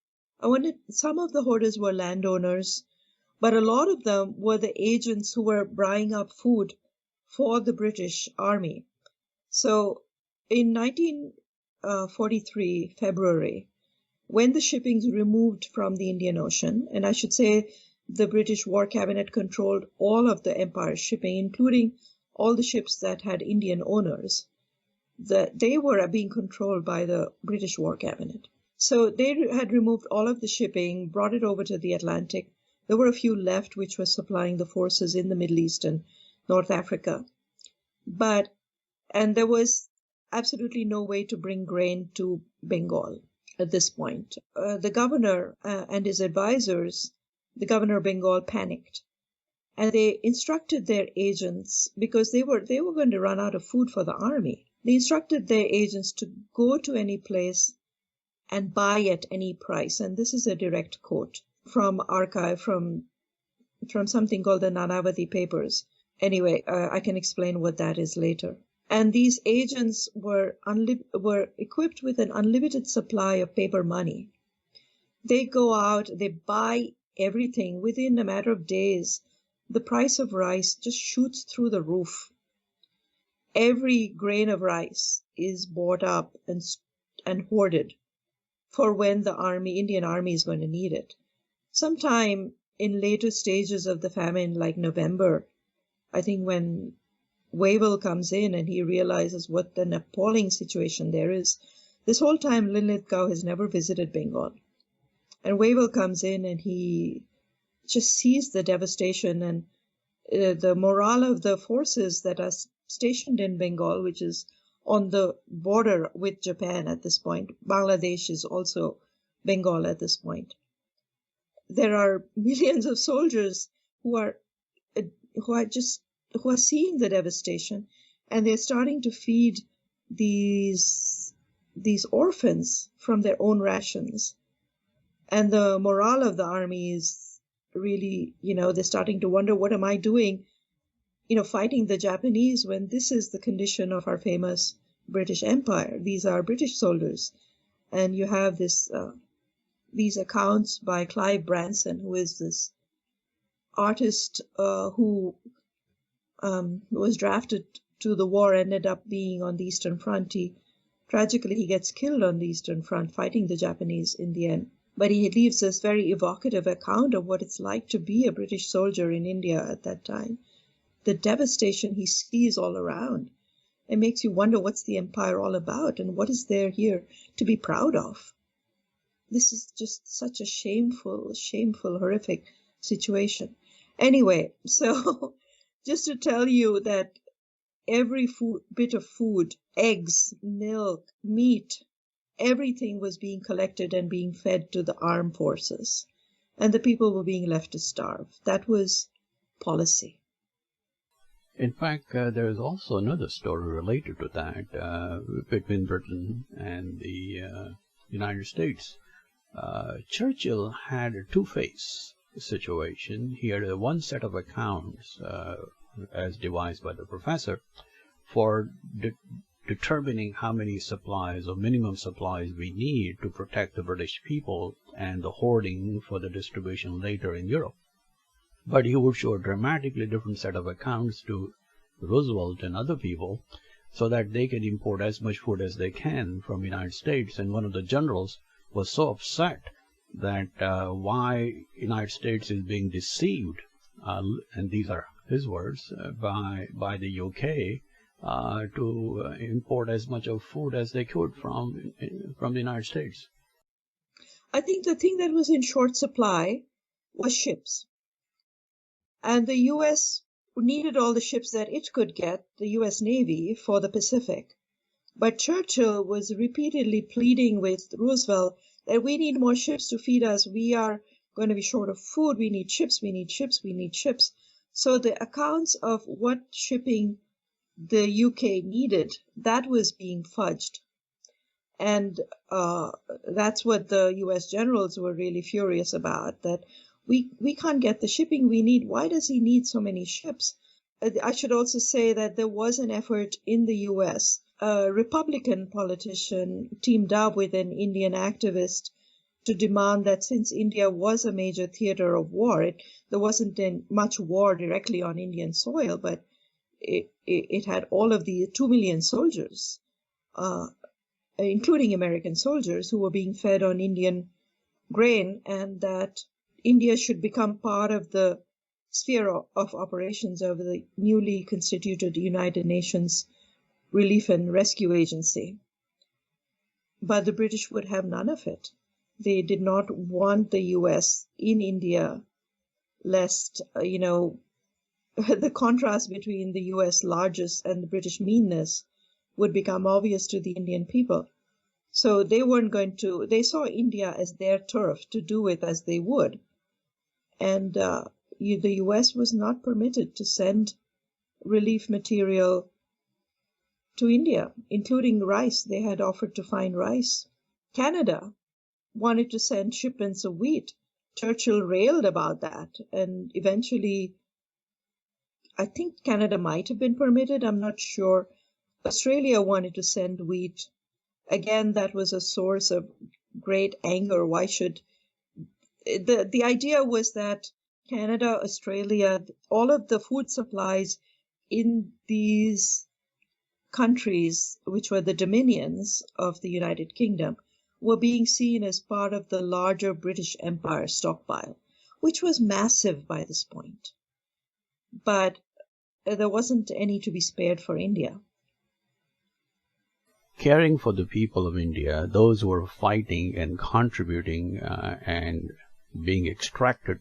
Some of the hoarders were landowners, but a lot of them were the agents who were buying up food for the British Army. So in 1943 February, when the shippings removed from the Indian Ocean, and I should say the British War Cabinet controlled all of the Empire's shipping, including all the ships that had Indian owners, they were being controlled by the British War Cabinet. So they had removed all of the shipping, brought it over to the Atlantic. There were a few left which were supplying the forces in the Middle East and North Africa. And there was absolutely no way to bring grain to Bengal at this point. The governor and his advisors, the governor of Bengal, panicked, and they instructed their agents, because they were going to run out of food for the army. They instructed their agents to go to any place and buy at any price. And this is a direct quote from archive from something called the Nanavati Papers. Anyway, I can explain what that is later. And these agents were equipped with an unlimited supply of paper money. They go out, they buy everything. Within a matter of days, the price of rice just shoots through the roof. Every grain of rice is bought up and hoarded for when the Indian army is going to need it. Sometime in later stages of the famine, like November, I think when Wavell comes in and he realizes what an appalling situation there is. This whole time, Linlithgow has never visited Bengal. And Wavell comes in and he just sees the devastation and the morale of the forces that are stationed in Bengal, which is on the border with Japan at this point. Bangladesh is also Bengal at this point. There are millions of soldiers who are seeing the devastation, and they're starting to feed these orphans from their own rations. And the morale of the army is really, they're starting to wonder, what am I doing, fighting the Japanese when this is the condition of our famous British Empire? These are British soldiers. And you have these accounts by Clive Branson, who is this artist who was drafted to the war, ended up being on the Eastern Front. Tragically, he gets killed on the Eastern Front fighting the Japanese in the end. But he leaves this very evocative account of what it's like to be a British soldier in India at that time. The devastation he sees all around. It makes you wonder, what's the empire all about, and what is there here to be proud of? This is just such a shameful, horrific situation. Anyway, so just to tell you that every bit of food, eggs, milk, meat, everything was being collected and being fed to the armed forces. And the people were being left to starve. That was policy. In fact, there is also another story related to that between Britain and the United States. Churchill had a two-phase situation. He had one set of accounts, as devised by the professor, for determining how many supplies or minimum supplies we need to protect the British people and the hoarding for the distribution later in Europe. But he would show a dramatically different set of accounts to Roosevelt and other people so that they can import as much food as they can from the United States. And one of the generals was so upset that why United States is being deceived, and these are his words, by the UK to import as much of food as they could from the United States. I think the thing that was in short supply was ships. And the U.S. needed all the ships that it could get, the U.S. Navy, for the Pacific. But Churchill was repeatedly pleading with Roosevelt that we need more ships to feed us. We are going to be short of food. We need ships, we need ships, we need ships. So the accounts of what shipping the UK needed, that was being fudged. And that's what the U.S. generals were really furious about, that we can't get the shipping we need. Why does he need so many ships? I should also say that there was an effort in the U.S. A Republican politician teamed up with an Indian activist to demand that since India was a major theater of war, there wasn't much war directly on Indian soil, but it had all of the 2 million soldiers, including American soldiers, who were being fed on Indian grain, and that India should become part of the sphere of operations of the newly constituted United Nations Relief and Rescue Agency. But the British would have none of it. They did not want the U.S. in India, lest, the contrast between the U.S. largesse and the British meanness would become obvious to the Indian people. So they they saw India as their turf to do with as they would. And the U.S. was not permitted to send relief material to India, including rice. They had offered to find rice. Canada wanted to send shipments of wheat. Churchill railed about that, and eventually, I think Canada might have been permitted, I'm not sure. Australia wanted to send wheat. Again, that was a source of great anger. Why should the idea was that Canada, Australia, all of the food supplies in these countries, which were the dominions of the United Kingdom, were being seen as part of the larger British Empire stockpile, which was massive by this point. But there wasn't any to be spared for India. Caring for the people of India, those who were fighting and contributing and being extracted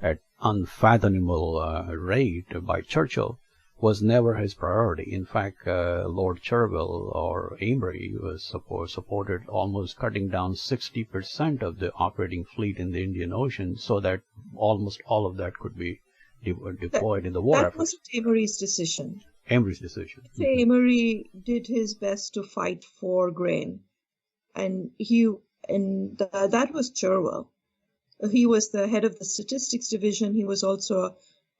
at unfathomable rate by Churchill, was never his priority. In fact, Lord Chervil or Amory was supported almost cutting down 60% of the operating fleet in the Indian Ocean so that almost all of that could be deployed in the war effort. That wasn't Amory's decision. Amory's decision. Amory did his best to fight for grain, and that was Chervil. He was the head of the statistics division. He was also a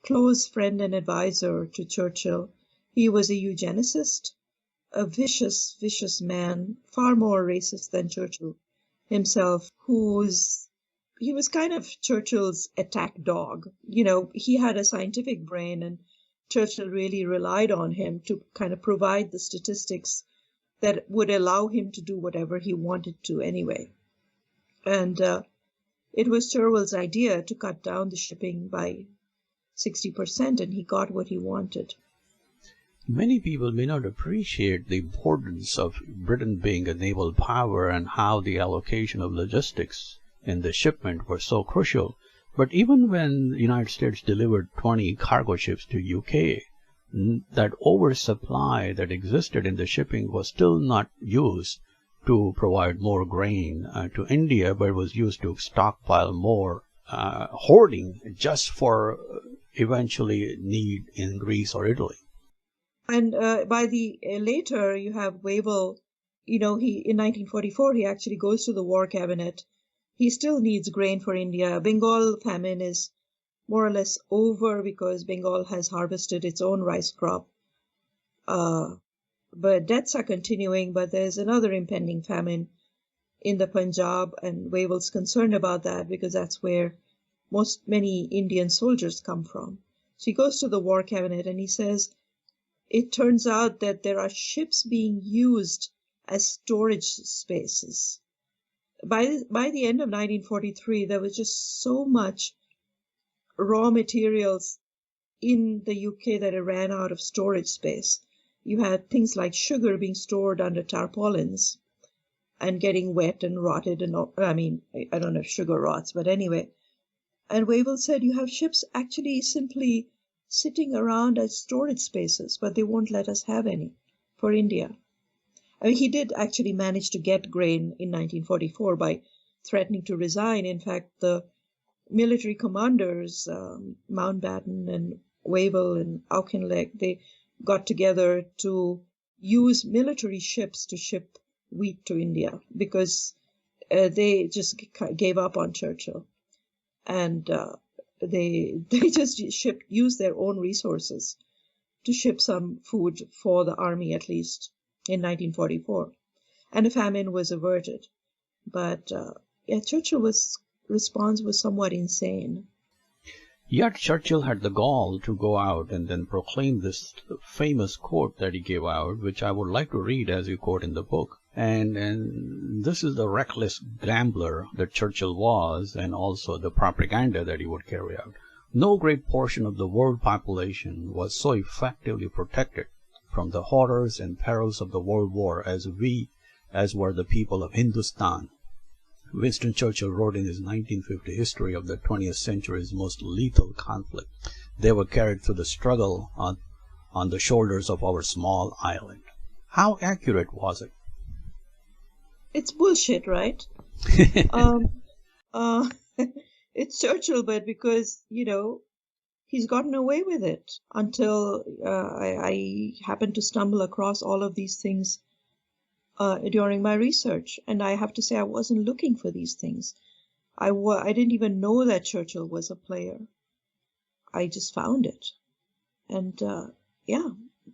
close friend and advisor to Churchill. He was a eugenicist, a vicious, vicious man, far more racist than Churchill himself, he was kind of Churchill's attack dog. He had a scientific brain, and Churchill really relied on him to kind of provide the statistics that would allow him to do whatever he wanted to anyway. And it was Chervill's idea to cut down the shipping by 60%, and he got what he wanted. Many people may not appreciate the importance of Britain being a naval power and how the allocation of logistics in the shipment were so crucial. But even when the United States delivered 20 cargo ships to UK, that oversupply that existed in the shipping was still not used to provide more grain to India, but was used to stockpile more hoarding just for eventually need in Greece or Italy. And by the later, you have Wavell. He in 1944 he actually goes to the War Cabinet. He still needs grain for India. Bengal famine is more or less over because Bengal has harvested its own rice crop. But debts are continuing, but there's another impending famine in the Punjab, and Wavell's concerned about that because that's where many Indian soldiers come from. So he goes to the War Cabinet and he says, it turns out that there are ships being used as storage spaces. By the end of 1943, there was just so much raw materials in the UK that it ran out of storage space. You had things like sugar being stored under tarpaulins and getting wet and rotted. And I don't know if sugar rots, but anyway. And Wavell said you have ships actually simply sitting around as storage spaces, but they won't let us have any for India. He did actually manage to get grain in 1944 by threatening to resign. In fact, the military commanders, Mountbatten and Wavell and Auchinleck, they got together to use military ships to ship wheat to India because they just gave up on Churchill. And they just used their own resources to ship some food for the army, at least in 1944. And a famine was averted. But Churchill's response was somewhat insane. Yet Churchill had the gall to go out and then proclaim this famous quote that he gave out, which I would like to read as you quote in the book. And this is the reckless gambler that Churchill was, and also the propaganda that he would carry out. No great portion of the world population was so effectively protected from the horrors and perils of the World War as were the people of Hindustan. Winston Churchill wrote in his 1950 History of the 20th Century's most lethal conflict. They were carried through the struggle on the shoulders of our small island. How accurate was it? It's bullshit, right? It's Churchill, but because, he's gotten away with it until I happened to stumble across all of these things during my research. And I have to say, I wasn't looking for these things. I didn't even know that Churchill was a player. I just found it. And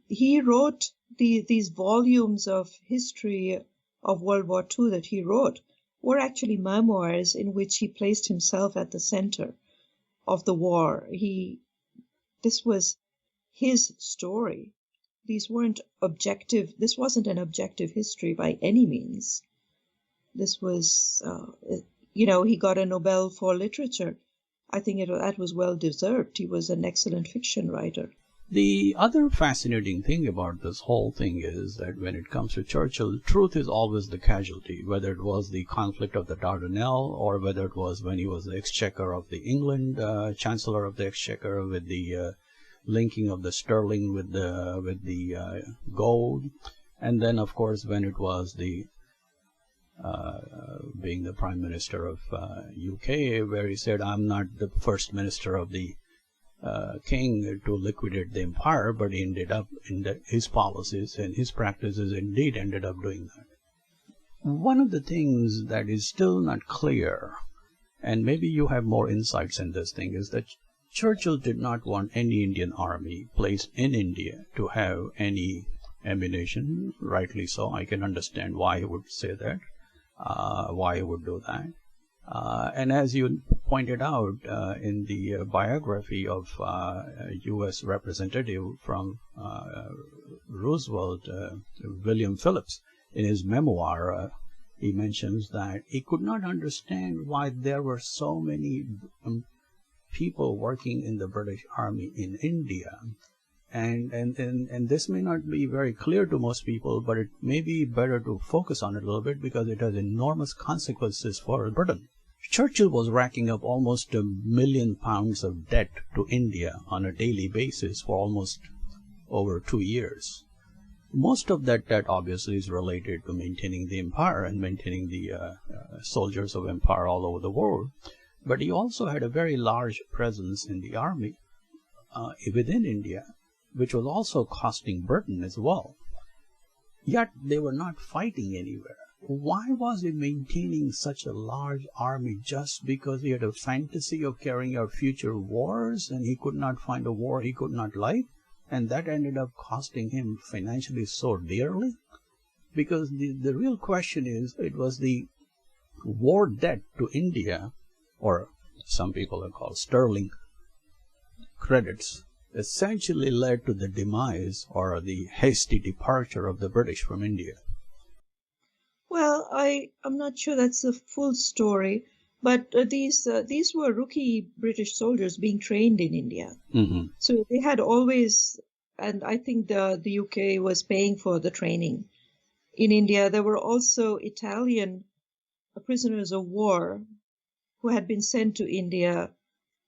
he wrote these volumes of history of World War II that he wrote were actually memoirs in which he placed himself at the center of the war. This was his story. This wasn't an objective history by any means. This was, he got a Nobel for literature. I think that was well deserved. He was an excellent fiction writer. The other fascinating thing about this whole thing is that when it comes to Churchill, truth is always the casualty, whether it was the conflict of the Dardanelles or whether it was when he was the Exchequer of the England, Chancellor of the Exchequer, with the linking of the sterling with the gold, and then of course when it was the being the Prime Minister of UK, where he said, "I'm not the first minister of the king to liquidate the empire," but he ended up his policies and his practices indeed ended up doing that. One of the things that is still not clear, and maybe you have more insights in this thing, is that Churchill did not want any Indian army placed in India to have any ammunition. Rightly so. I can understand why he would say that, why he would do that. And as you pointed out in the biography of U.S. representative from Roosevelt, William Phillips, in his memoir, he mentions that he could not understand why there were so many people working in the British Army in India. And this may not be very clear to most people, but it may be better to focus on it a little bit because it has enormous consequences for Britain. Churchill was racking up almost £1 million of debt to India on a daily basis for almost over 2 years. Most of that debt obviously is related to maintaining the empire and maintaining the soldiers of empire all over the world. But he also had a very large presence in the army within India, which was also costing Britain as well. Yet they were not fighting anywhere. Why was he maintaining such a large army? Just because he had a fantasy of carrying out future wars and he could not find a war he could not like? And that ended up costing him financially so dearly? Because the real question is, it was the war debt to India, or some people are called sterling credits, essentially led to the demise or the hasty departure of the British from India. Well, I'm not sure that's the full story, but these were rookie British soldiers being trained in India. Mm-hmm. So they had always, and I think the UK was paying for the training. In India, there were also Italian prisoners of war who had been sent to India,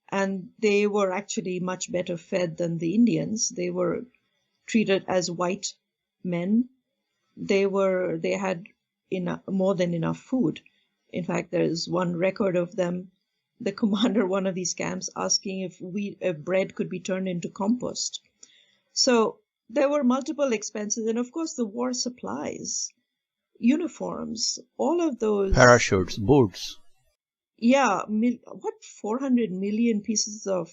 and they were actually much better fed than the Indians. They were treated as white men. They had more than enough food. In fact, there is one record of them, the commander of one of these camps, asking if bread could be turned into compost. So there were multiple expenses, and of course the war supplies, uniforms, all of those. Parachutes, boots. Yeah, 400 million pieces of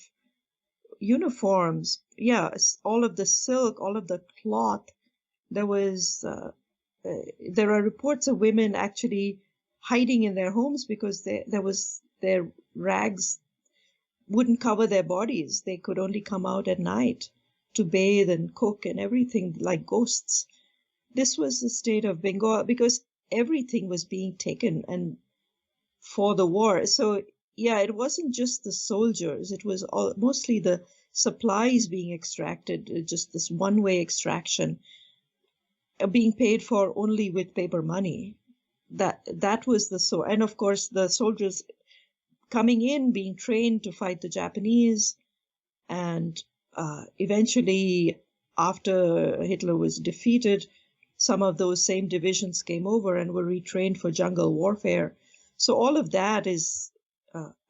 uniforms. Yeah, all of the silk, all of the cloth. There are reports of women actually hiding in their homes because their rags wouldn't cover their bodies. They could only come out at night to bathe and cook and everything like ghosts. This was the state of Bengal because everything was being taken and for the war. So yeah, it wasn't just the soldiers. It was mostly the supplies being extracted, just this one-way extraction, being paid for only with paper money. That was and of course the soldiers coming in being trained to fight the Japanese, and eventually after Hitler was defeated, some of those same divisions came over and were retrained for jungle warfare. So all of that is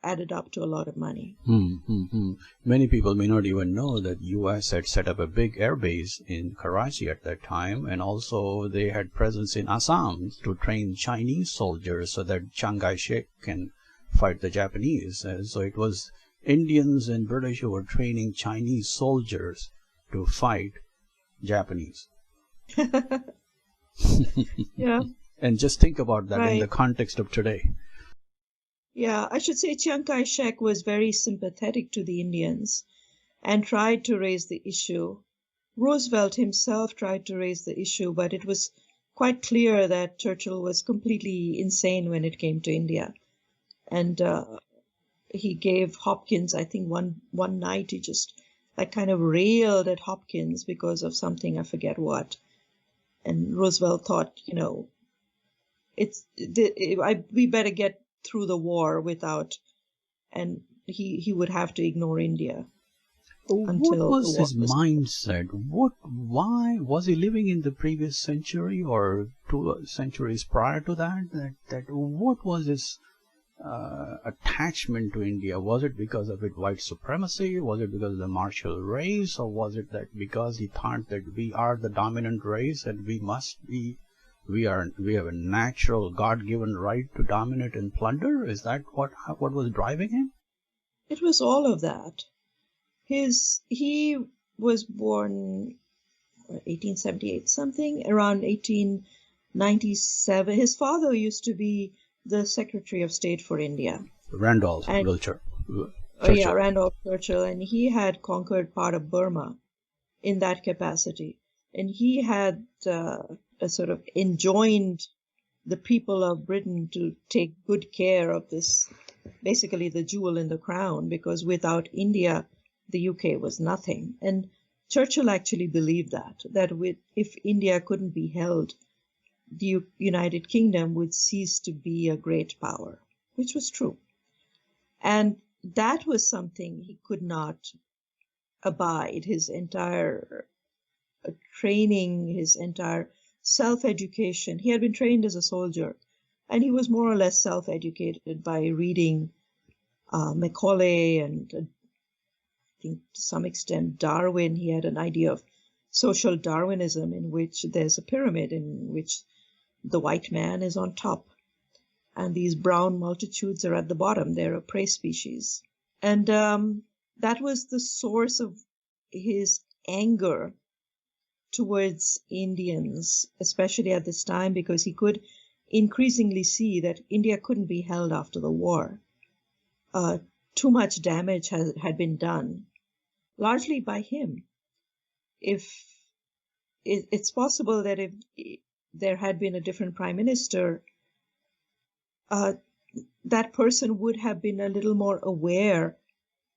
added up to a lot of money. Many people may not even know that U.S. had set up a big air base in Karachi at that time, and also they had presence in Assam to train Chinese soldiers so that Chiang Kai-shek can fight the Japanese. So it was Indians and British who were training Chinese soldiers to fight Japanese. Yeah. And just think about that in the Right. context of today. Yeah, I should say Chiang Kai-shek was very sympathetic to the Indians and tried to raise the issue. Roosevelt himself tried to raise the issue, but it was quite clear that Churchill was completely insane when it came to India. And he gave Hopkins, I think one night, he just like kind of railed at Hopkins because of something, I forget what. And Roosevelt thought, we better get through the war without, and he would have to ignore India. What was his mindset? Why was he living in the previous century or 2 centuries prior to that? What was his attachment to India? Was it because of its white supremacy? Was it because of the martial race? Or was it that because he thought that we are the dominant race and we have a natural God-given right to dominate and plunder? Is that what was driving him? It was all of that. He was born 1878 something, around 1897. His father used to be the Secretary of State for India. Randolph Churchill. Yeah, Randolph Churchill, and he had conquered part of Burma in that capacity. And he had sort of enjoined the people of Britain to take good care of this, basically the jewel in the crown, because without India, the UK was nothing. And Churchill actually believed that if India couldn't be held, the United Kingdom would cease to be a great power. which was true. And that was something he could not abide. His entire training, his entire self-education. He had been trained as a soldier, and he was more or less self-educated by reading Macaulay and I think to some extent Darwin. He had an idea of social Darwinism in which there's a pyramid in which the white man is on top and these brown multitudes are at the bottom. They're a prey species. And that was the source of his anger towards Indians, especially at this time, because he could increasingly see that India couldn't be held after the war. Too much damage had been done, largely by him. If it's possible that if there had been a different prime minister, that person would have been a little more aware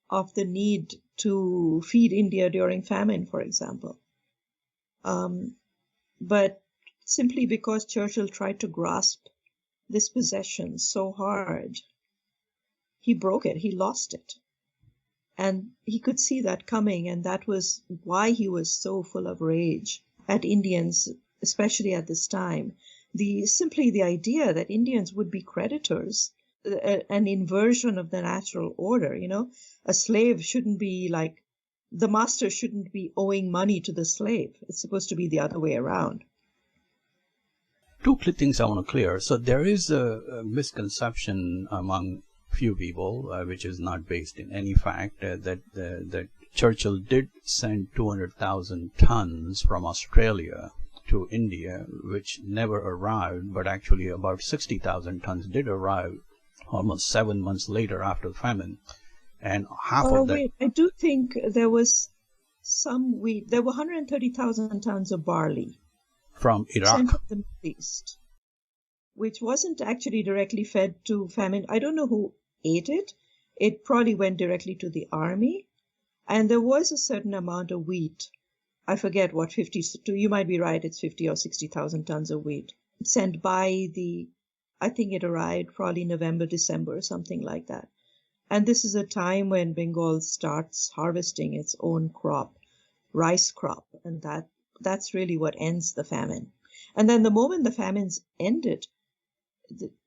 of the need to feed India during famine, for example. But simply because Churchill tried to grasp this possession so hard, he broke it, he lost it. And he could see that coming, and that was why he was so full of rage at Indians, especially at this time. Simply the idea that Indians would be creditors, an inversion of the natural order, a slave shouldn't be like, the master shouldn't be owing money to the slave. It's supposed to be the other way around. Two things I want to clear. So there is a misconception among few people, which is not based in any fact, that Churchill did send 200,000 tons from Australia to India, which never arrived, but actually about 60,000 tons did arrive almost 7 months later after the famine. And half of that... Wait, I do think there was some wheat. There were 130,000 tons of barley. From Iraq. Sent from the Middle East, which wasn't actually directly fed to famine. I don't know who ate it. It probably went directly to the army. And there was a certain amount of wheat. I forget what, 50, you might be right, it's 50 or 60,000 tons of wheat sent by I think it arrived probably November, December, something like that. And this is a time when Bengal starts harvesting its own crop, rice crop, and that's really what ends the famine. And then the moment the famine's ended,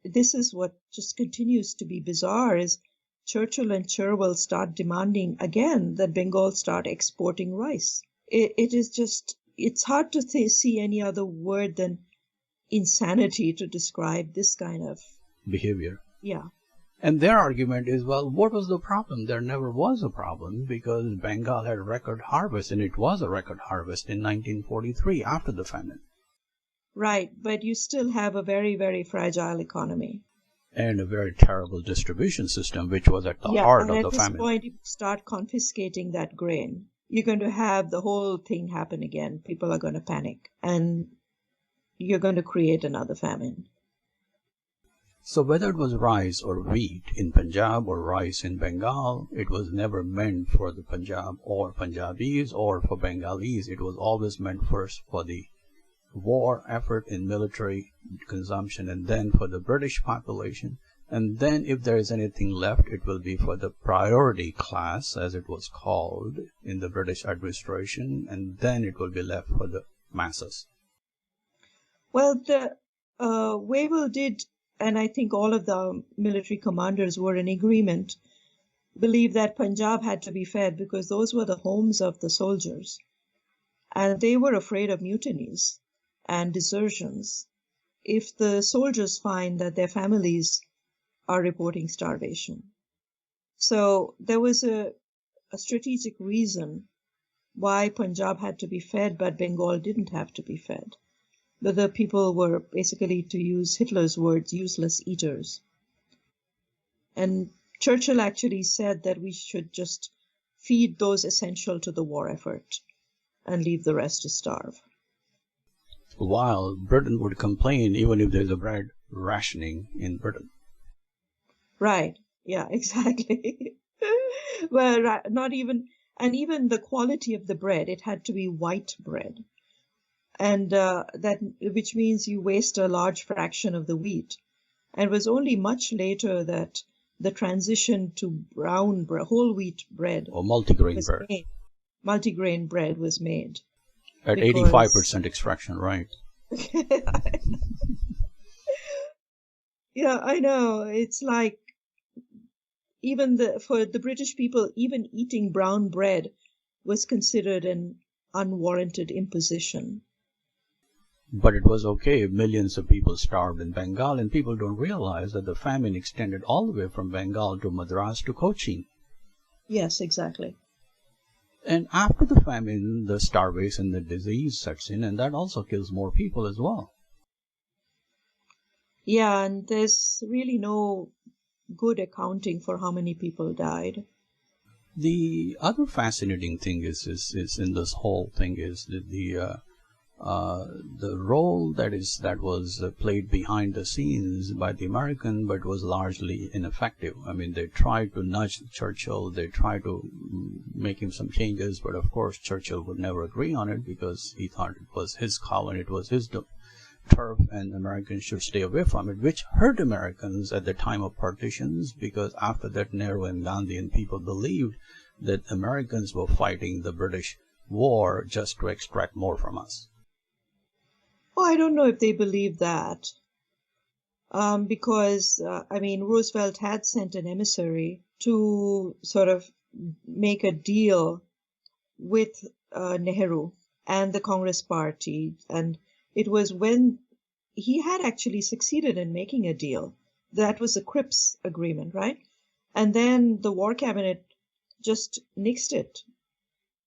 this is what just continues to be bizarre, is Churchill and Cherwell start demanding again that Bengal start exporting rice. It is just, it's hard to see any other word than insanity to describe this kind of behavior. Yeah. And their argument is, well, what was the problem? There never was a problem because Bengal had a record harvest, and it was a record harvest in 1943 after the famine. Right, but you still have a very, very fragile economy. And a very terrible distribution system, which was at the heart of the famine. At this point, if you start confiscating that grain, you're going to have the whole thing happen again. People are going to panic, and you're going to create another famine. So whether it was rice or wheat in Punjab or rice in Bengal, it was never meant for the Punjab or Punjabis or for Bengalis. It was always meant first for the war effort in military consumption, and then for the British population. And then if there is anything left, it will be for the priority class, as it was called in the British administration, and then it will be left for the masses. Well, the Wavell did, and I think all of the military commanders were in agreement, believe that Punjab had to be fed because those were the homes of the soldiers. And they were afraid of mutinies and desertions if the soldiers find that their families are reporting starvation. So there was a strategic reason why Punjab had to be fed, but Bengal didn't have to be fed. But the people were basically, to use Hitler's words, useless eaters. And Churchill actually said that we should just feed those essential to the war effort and leave the rest to starve. While Britain would complain even if there's a bread rationing in Britain. Right. Yeah, exactly. Well, not even, and even the quality of the bread, it had to be white bread. And which means you waste a large fraction of the wheat. And it was only much later that the transition to brown whole wheat bread Or multigrain was bread. made. Multigrain bread was made. At because 85% extraction, right? Yeah, I know. It's like for the British people, even eating brown bread was considered an unwarranted imposition. But it was okay if millions of people starved in Bengal, and people don't realize that the famine extended all the way from Bengal to Madras to Cochin. Yes, exactly. And after the famine, the starvation, the disease sets in, and that also kills more people as well. Yeah, and there's really no good accounting for how many people died. The other fascinating thing is in this whole thing is that the role that was played behind the scenes by the American, but was largely ineffective. I mean, they tried to nudge Churchill, they tried to make him some changes, but of course Churchill would never agree on it because he thought it was his call and it was his turf, and Americans should stay away from it, which hurt Americans at the time of partitions, because after that Nehru and Gandhi and people believed that Americans were fighting the British war just to extract more from us. Oh, I don't know if they believe that. Because, Roosevelt had sent an emissary to sort of make a deal with Nehru and the Congress Party. And it was when he had actually succeeded in making a deal. That was the Cripps agreement, right? And then the War Cabinet just nixed it,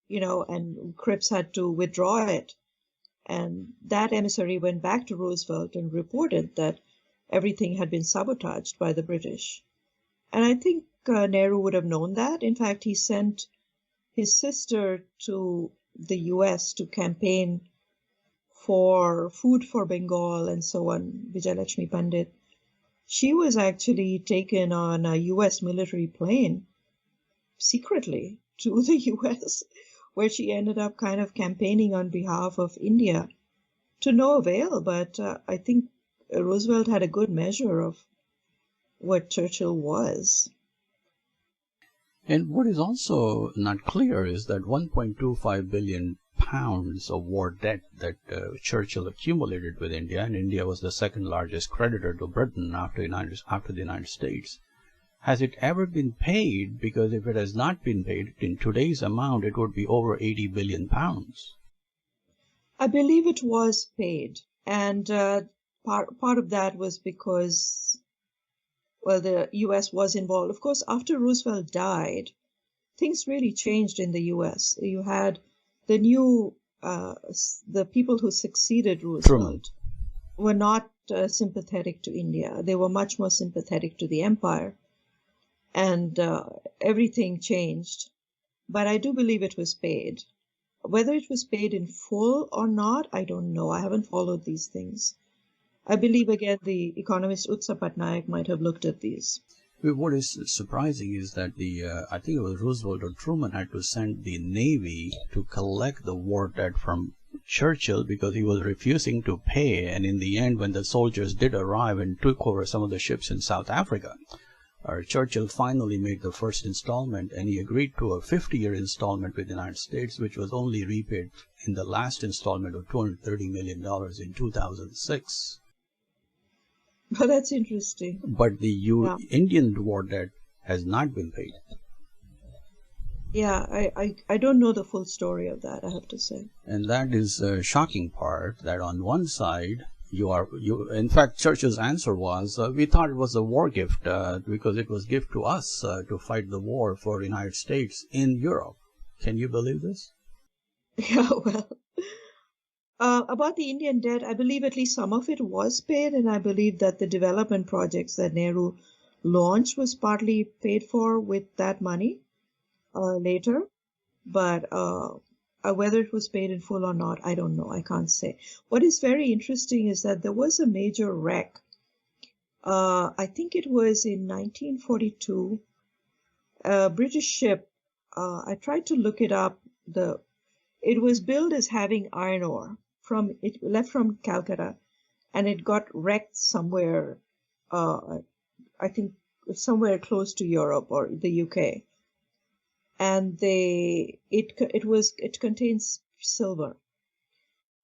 and Cripps had to withdraw it. And that emissary went back to Roosevelt and reported that everything had been sabotaged by the British. And I think Nehru would have known that. In fact, he sent his sister to the US to campaign for food for Bengal and so on, Vijayalakshmi Pandit. She was actually taken on a US military plane secretly to the US, where she ended up kind of campaigning on behalf of India to no avail. But I think Roosevelt had a good measure of what Churchill was. And what is also not clear is that 1.25 billion pounds of war debt that Churchill accumulated with India, and India was the second largest creditor to Britain after the United States. Has it ever been paid? Because if it has not been paid, in today's amount, it would be over 80 billion pounds. I believe it was paid. And part of that was because, well, the U.S. was involved. Of course, after Roosevelt died, things really changed in the U.S. You had the new, the people who succeeded Roosevelt Truman were not sympathetic to India. They were much more sympathetic to the empire. And everything changed. But I do believe it was paid. Whether it was paid in full or not, I don't know. I haven't followed these things. I believe, again, the economist Utsa Patnaik might have looked at these. What is surprising is that I think it was Roosevelt or Truman had to send the Navy to collect the war debt from Churchill because he was refusing to pay. And in the end, when the soldiers did arrive and took over some of the ships in South Africa, Churchill finally made the first installment, and he agreed to a 50-year installment with the United States, which was only repaid in the last installment of $230 million in 2006. Well, that's interesting. But the Indian war debt has not been paid. Yeah, I don't know the full story of that, I have to say. And that is a shocking part, that on one side, in fact, Churchill's answer was, we thought it was a war gift because it was gift to us to fight the war for the United States in Europe. Can you believe this? Yeah, well, about the Indian debt, I believe at least some of it was paid, and I believe that the development projects that Nehru launched was partly paid for with that money later. But whether it was paid in full or not, I don't know. I can't say. What is very interesting is that there was a major wreck. I think it was in 1942. A British ship. I tried to look it up. It was billed as having iron ore. It left from Calcutta, and it got wrecked somewhere I think somewhere close to Europe or the UK, and it contains silver,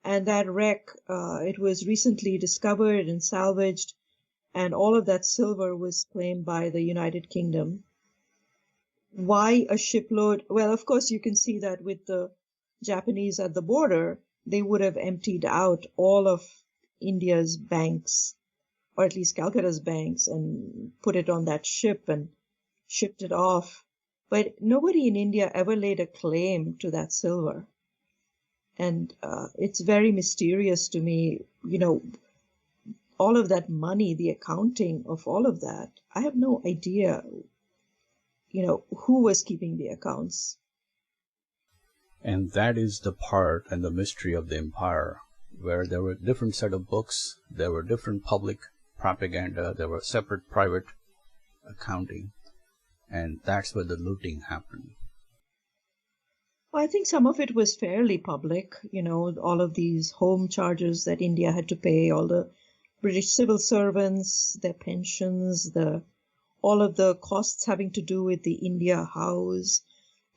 and that wreck it was recently discovered and salvaged, and all of that silver was claimed by the United Kingdom. Why a shipload? Well, of course, you can see that with the Japanese at the border, they would have emptied out all of India's banks, or at least Calcutta's banks, and put it on that ship and shipped it off. But nobody in India ever laid a claim to that silver. And it's very mysterious to me, all of that money, the accounting of all of that. I have no idea, who was keeping the accounts. And that is the part and the mystery of the empire, where there were different set of books, there were different public propaganda, there were separate private accounting, and that's where the looting happened. Well, I think some of it was fairly public, all of these home charges that India had to pay, all the British civil servants, their pensions, all of the costs having to do with the India House,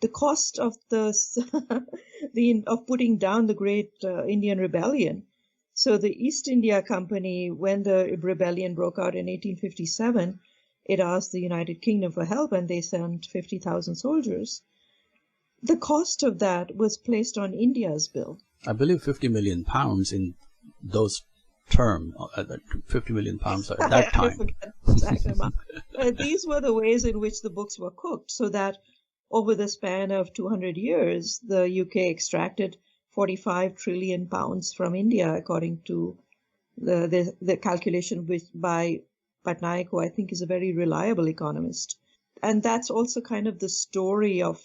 the cost of of putting down the great Indian Rebellion. So the East India Company, when the rebellion broke out in 1857, it asked the United Kingdom for help, and they sent 50,000 soldiers. The cost of that was placed on India's bill. I believe 50 million pounds in those terms, 50 million pounds at that time. I forget the exact amount. These were the ways in which the books were cooked, so that over the span of 200 years, the UK extracted 45 trillion pounds from India, according to the calculation by Patnaik, who I think is a very reliable economist. And that's also kind of the story of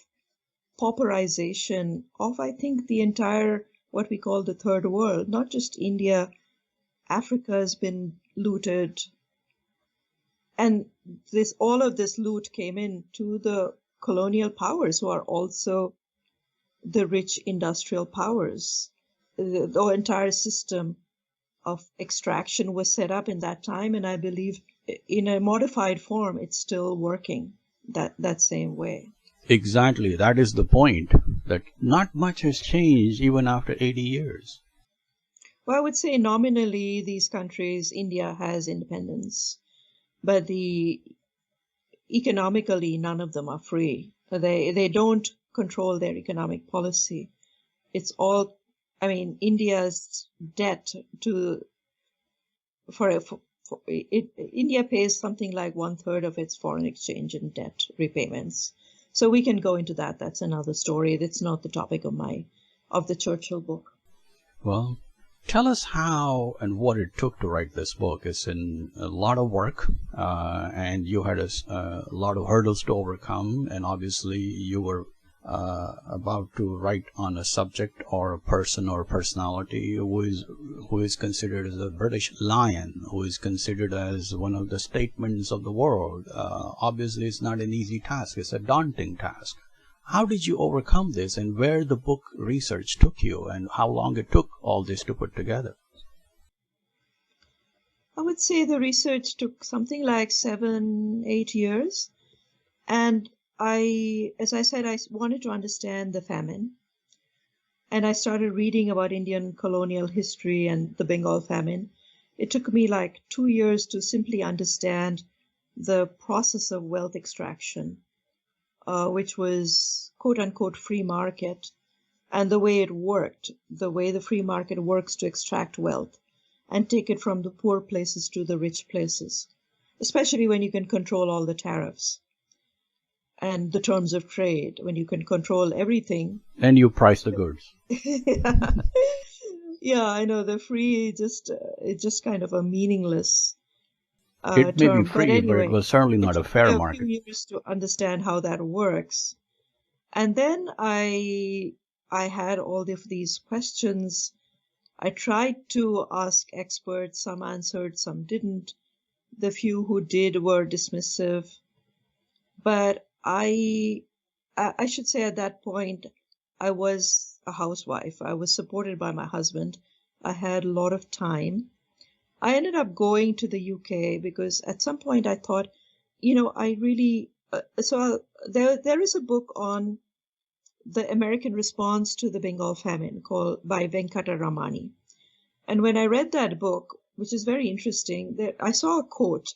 pauperization of, I think, the entire, what we call the third world, not just India. Africa has been looted. And all of this loot came in to the colonial powers, who are also the rich industrial powers. The entire system of extraction was set up in that time, and I believe in a modified form, it's still working that same way. Exactly. That is the point, that not much has changed even after 80 years. Well, I would say nominally these countries, India has independence, but economically none of them are free. They don't control their economic policy. It's all, India's debt India pays something like 1/3 of its foreign exchange in debt repayments. So we can go into that. That's another story. That's not the topic of the Churchill book. Well, tell us how and what it took to write this book. It's in a lot of work, and you had a lot of hurdles to overcome, and obviously you were about to write on a subject or a person or personality who is considered as a British lion, who is considered as one of the statements of the world. Obviously, it's not an easy task. It's a daunting task. How did you overcome this, and where the book research took you, and how long it took all this to put together? I would say the research took something like 7-8 years. And as I said, I wanted to understand the famine. And I started reading about Indian colonial history and the Bengal famine. It took me like 2 years to simply understand the process of wealth extraction, which was quote unquote free market, and the way it worked, the way the free market works to extract wealth and take it from the poor places to the rich places, especially when you can control all the tariffs and the terms of trade, when you can control everything. And you price the goods. Yeah, I know, the free it's just kind of a meaningless It may term. be free, but anyway, but it was certainly not a fair a market. few years to understand how that works. And then I had all of these questions. I tried to ask experts. Some answered, some didn't. The few who did were dismissive. But I should say at that point, I was a housewife. I was supported by my husband. I had a lot of time. I ended up going to the UK because at some point I thought, I really, there is a book on the American response to the Bengal famine called by Venkata Ramani. And when I read that book, which is very interesting, I saw a quote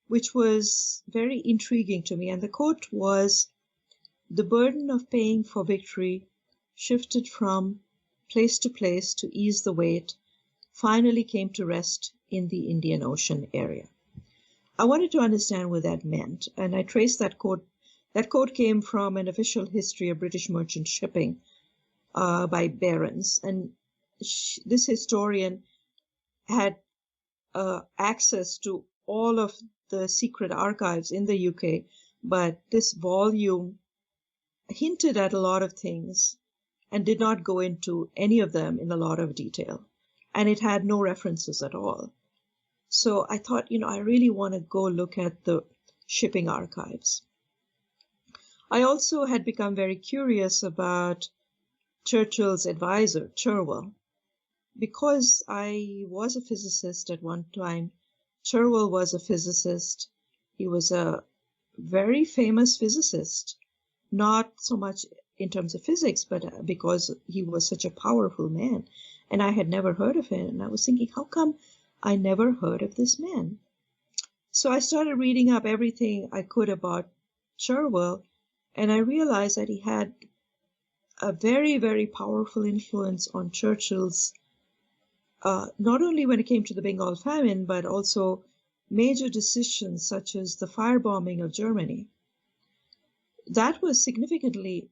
which was very intriguing to me. And the quote was, "The burden of paying for victory shifted from place to place to ease the weight, finally came to rest in the Indian Ocean area." I wanted to understand what that meant, and I traced that quote. That quote came from an official history of British merchant shipping by Behrens, and this historian had access to all of the secret archives in the UK, but this volume hinted at a lot of things and did not go into any of them in a lot of detail. And it had no references at all. So I thought, I really want to go look at the shipping archives. I also had become very curious about Churchill's advisor, Cherwell. Because I was a physicist at one time, Cherwell was a physicist. He was a very famous physicist, not so much in terms of physics, but because he was such a powerful man. And I had never heard of him. And I was thinking, how come I never heard of this man? So I started reading up everything I could about Cherwell, and I realized that he had a very, very powerful influence on Churchill's, not only when it came to the Bengal famine, but also major decisions such as the firebombing of Germany. That was significantly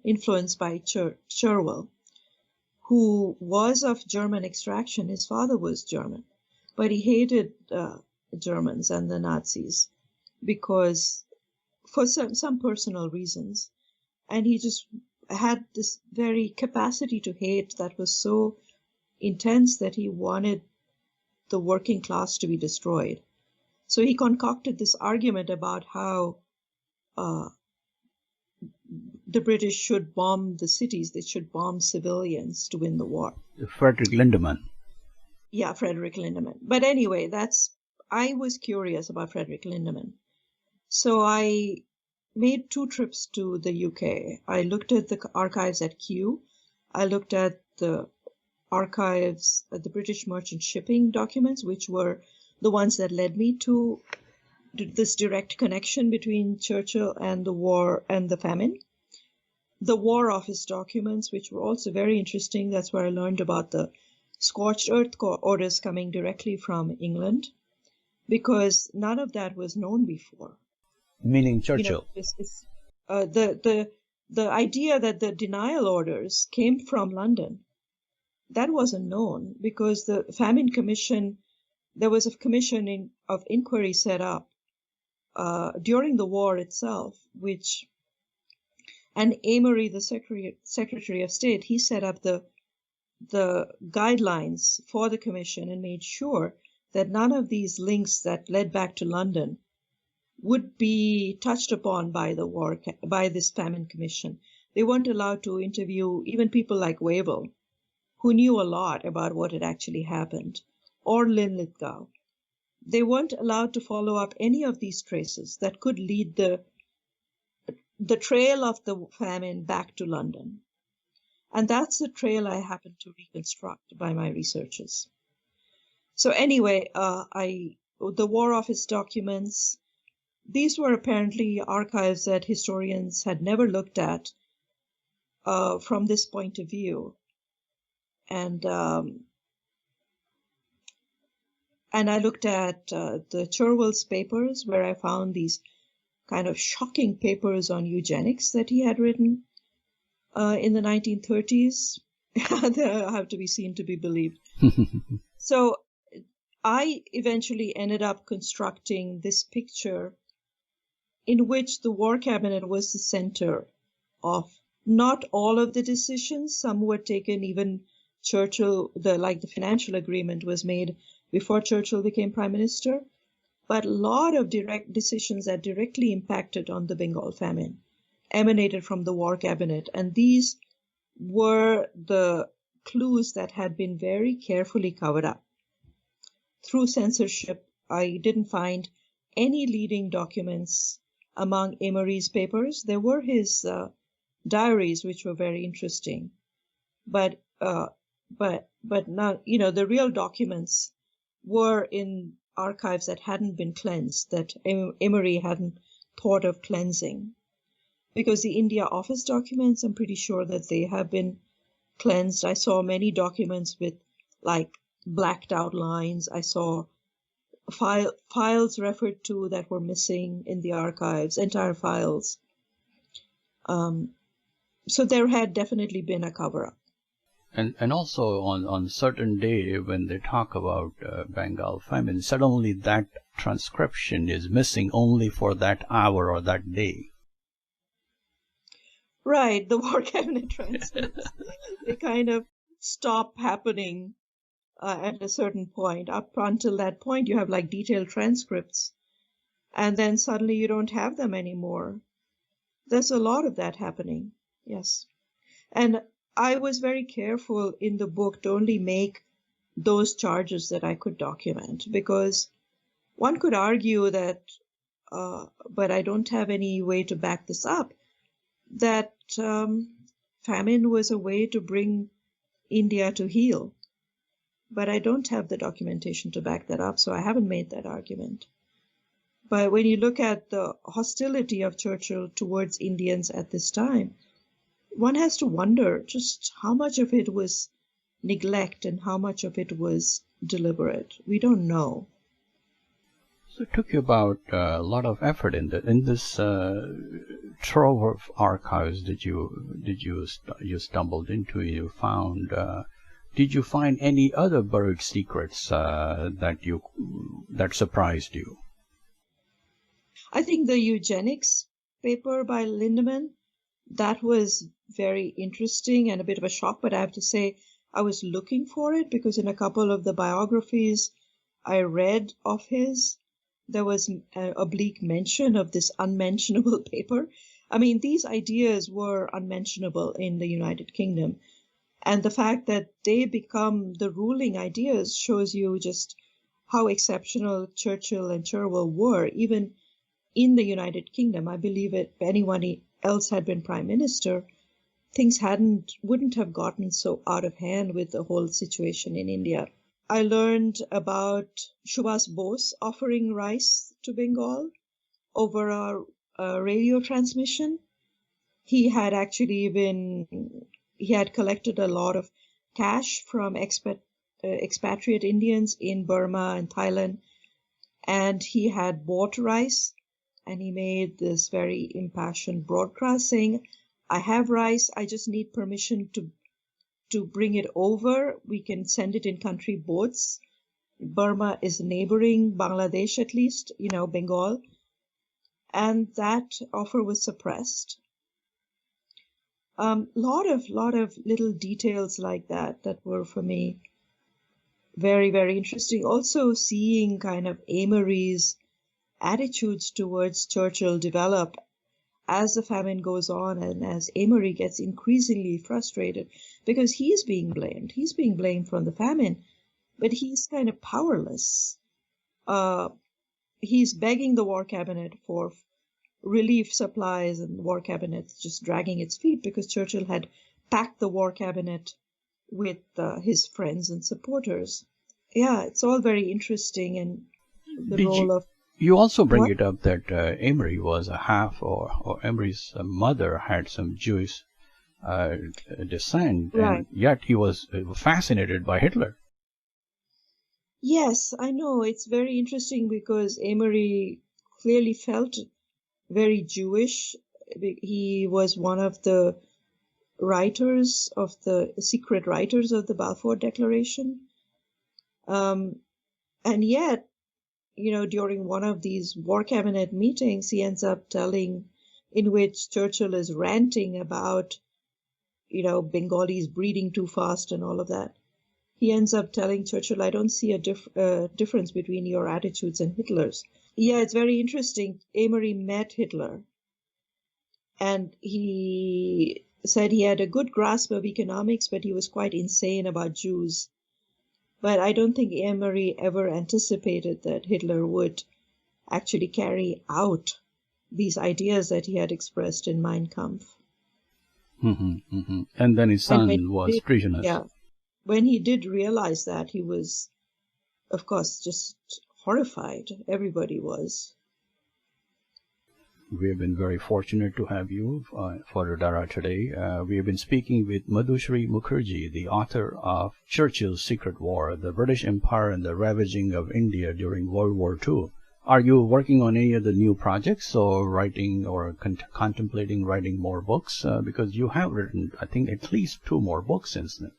influenced by Cherwell, who was of German extraction. His father was German, but he hated Germans and the Nazis because for some personal reasons. And he just had this very capacity to hate that was so intense that he wanted the working class to be destroyed. So he concocted this argument about how the British should bomb the cities, they should bomb civilians to win the war. Frederick Lindemann. Yeah, Frederick Lindemann. But anyway, I was curious about Frederick Lindemann. So I made 2 trips to the UK. I looked at the archives at Kew. I looked at the archives at the British merchant shipping documents, which were the ones that led me to this direct connection between Churchill and the war and the famine. The War Office documents, which were also very interesting. That's where I learned about the scorched earth orders coming directly from England, because none of that was known before. Meaning Churchill. The idea that the denial orders came from London, that wasn't known, because the Famine Commission, there was a commission of inquiry set up during the war itself, and Amory, the Secretary of State, he set up the guidelines for the commission and made sure that none of these links that led back to London would be touched upon by this Famine Commission. They weren't allowed to interview even people like Wavell, who knew a lot about what had actually happened, or Linlithgow. They weren't allowed to follow up any of these traces that could lead the trail of the famine back to London. And that's the trail I happened to reconstruct by my researches. So anyway, the War Office documents, these were apparently archives that historians had never looked at from this point of view. And I looked at the Cherwell's papers, where I found these kind of shocking papers on eugenics that he had written in the 1930s. They have to be seen to be believed. So I eventually ended up constructing this picture in which the War Cabinet was the center of not all of the decisions. Some were taken, even Churchill, the financial agreement was made before Churchill became Prime Minister, but a lot of direct decisions that directly impacted on the Bengal famine emanated from the War Cabinet. And these were the clues that had been very carefully covered up. Through censorship, I didn't find any leading documents among Emery's papers. There were his diaries, which were very interesting, but not, the real documents were in archives that hadn't been cleansed, that Emery hadn't thought of cleansing. Because the India office documents, I'm pretty sure that they have been cleansed. I saw many documents with like blacked out lines. I saw files referred to that were missing in the archives, entire files. So there had definitely been a cover-up. And also on certain day when they talk about Bengal famine, suddenly that transcription is missing only for that hour or that day. Right, the war cabinet transcripts, they kind of stop happening at a certain point. Up until that point, you have like detailed transcripts, and then suddenly you don't have them anymore. There's a lot of that happening, yes. And I was very careful in the book to only make those charges that I could document, because one could argue that, but I don't have any way to back this up, that famine was a way to bring India to heel. But I don't have the documentation to back that up, so I haven't made that argument. But when you look at the hostility of Churchill towards Indians at this time, one has to wonder just how much of it was neglect and how much of it was deliberate. We don't know. So it took you about a lot of effort in this trove of archives that you stumbled into. You found. Did you find any other buried secrets that surprised you? I think the eugenics paper by Lindemann, that was very interesting and a bit of a shock, but I have to say I was looking for it because in a couple of the biographies I read of his, there was an oblique mention of this unmentionable paper. I mean, these ideas were unmentionable in the United Kingdom. And the fact that they become the ruling ideas shows you just how exceptional Churchill and Cherwell were, even in the United Kingdom. I believe if anyone else had been prime minister, things wouldn't have gotten so out of hand with the whole situation in India. I learned about Subhas Bose offering rice to Bengal over a radio transmission. He had collected a lot of cash from expatriate Indians in Burma and Thailand, and he had bought rice, and he made this very impassioned broadcast saying, I have rice, I just need permission to bring it over. We can send it in country boats. Burma is neighboring Bangladesh, at least, Bengal. And that offer was suppressed. Lot of little details like that were for me very, very interesting. Also seeing kind of Emery's attitudes towards Churchill develop as the famine goes on and as Emery gets increasingly frustrated because he's being blamed. He's being blamed from the famine, but he's kind of powerless. He's begging the war cabinet for relief supplies, and the war cabinet just dragging its feet because Churchill had packed the war cabinet with his friends and supporters. Yeah, it's all very interesting, and the role of... You also bring it up that Emery was a half, or Emery's mother had some Jewish descent, Right. And yet he was fascinated by Hitler. Yes, I know. It's very interesting because Emery clearly felt very Jewish. He was one of the secret writers of the Balfour Declaration. And yet, during one of these war cabinet meetings, he ends up in which Churchill is ranting about, Bengalis breeding too fast and all of that. He ends up telling Churchill, I don't see a difference between your attitudes and Hitler's. Yeah, it's very interesting. Emery met Hitler, and he said he had a good grasp of economics, but he was quite insane about Jews. But I don't think Emery ever anticipated that Hitler would actually carry out these ideas that he had expressed in Mein Kampf. And then his son was prisoners. Yeah. When he did realize that, he was, of course, just horrified. Everybody was. We have been very fortunate to have you for Radara today. We have been speaking with Madhusree Mukerjee, the author of Churchill's Secret War, the British Empire and the Ravaging of India during World War II. Are you working on any of the new projects or writing or contemplating writing more books? Because you have written, I think, at least 2 more books since then.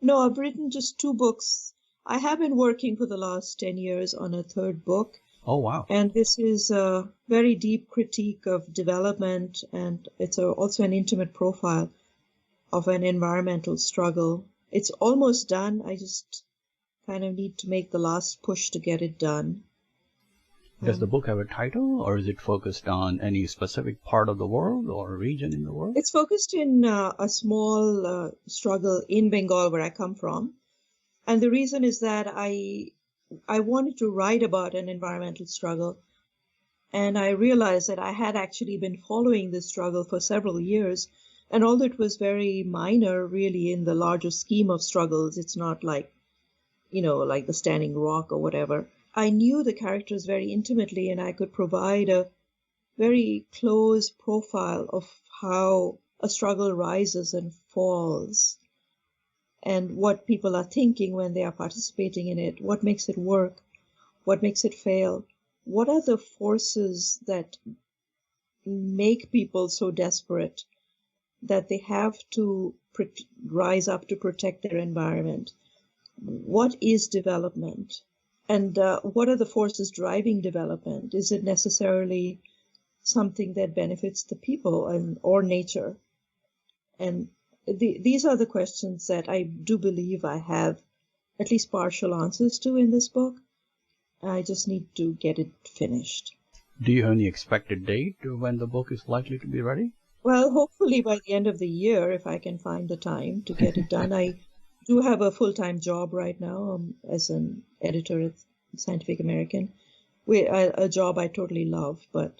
No, I've written just 2 books. I have been working for the last 10 years on a 3rd book. Oh, wow. And this is a very deep critique of development, and it's also an intimate profile of an environmental struggle. It's almost done. I just kind of need to make the last push to get it done. Does the book have a title, or is it focused on any specific part of the world or region in the world? It's focused in a small struggle in Bengal, where I come from. And the reason is that I wanted to write about an environmental struggle. And I realized that I had actually been following this struggle for several years. And although it was very minor, really, in the larger scheme of struggles, it's not like, like the Standing Rock or whatever. I knew the characters very intimately, and I could provide a very close profile of how a struggle rises and falls, and what people are thinking when they are participating in it, what makes it work, what makes it fail, what are the forces that make people so desperate that they have to rise up to protect their environment, what is development, and what are the forces driving development? Is it necessarily something that benefits the people or nature? And these are the questions that I do believe I have at least partial answers to in this book. I just need to get it finished. Do you have any expected date when the book is likely to be ready? Well, hopefully by the end of the year, if I can find the time to get it done. I do have a full-time job right now as an editor at Scientific American, a job I totally love, but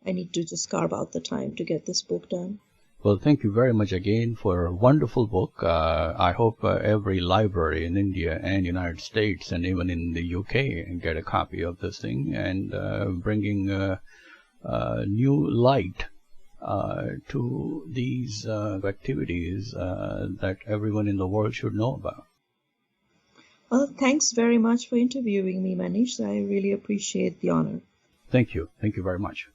I need to just carve out the time to get this book done. Well, thank you very much again for a wonderful book. I hope every library in India and United States and even in the UK can get a copy of this thing, and bringing new light to these activities that everyone in the world should know about. Well, thanks very much for interviewing me, Manish. I really appreciate the honor. Thank you. Thank you very much.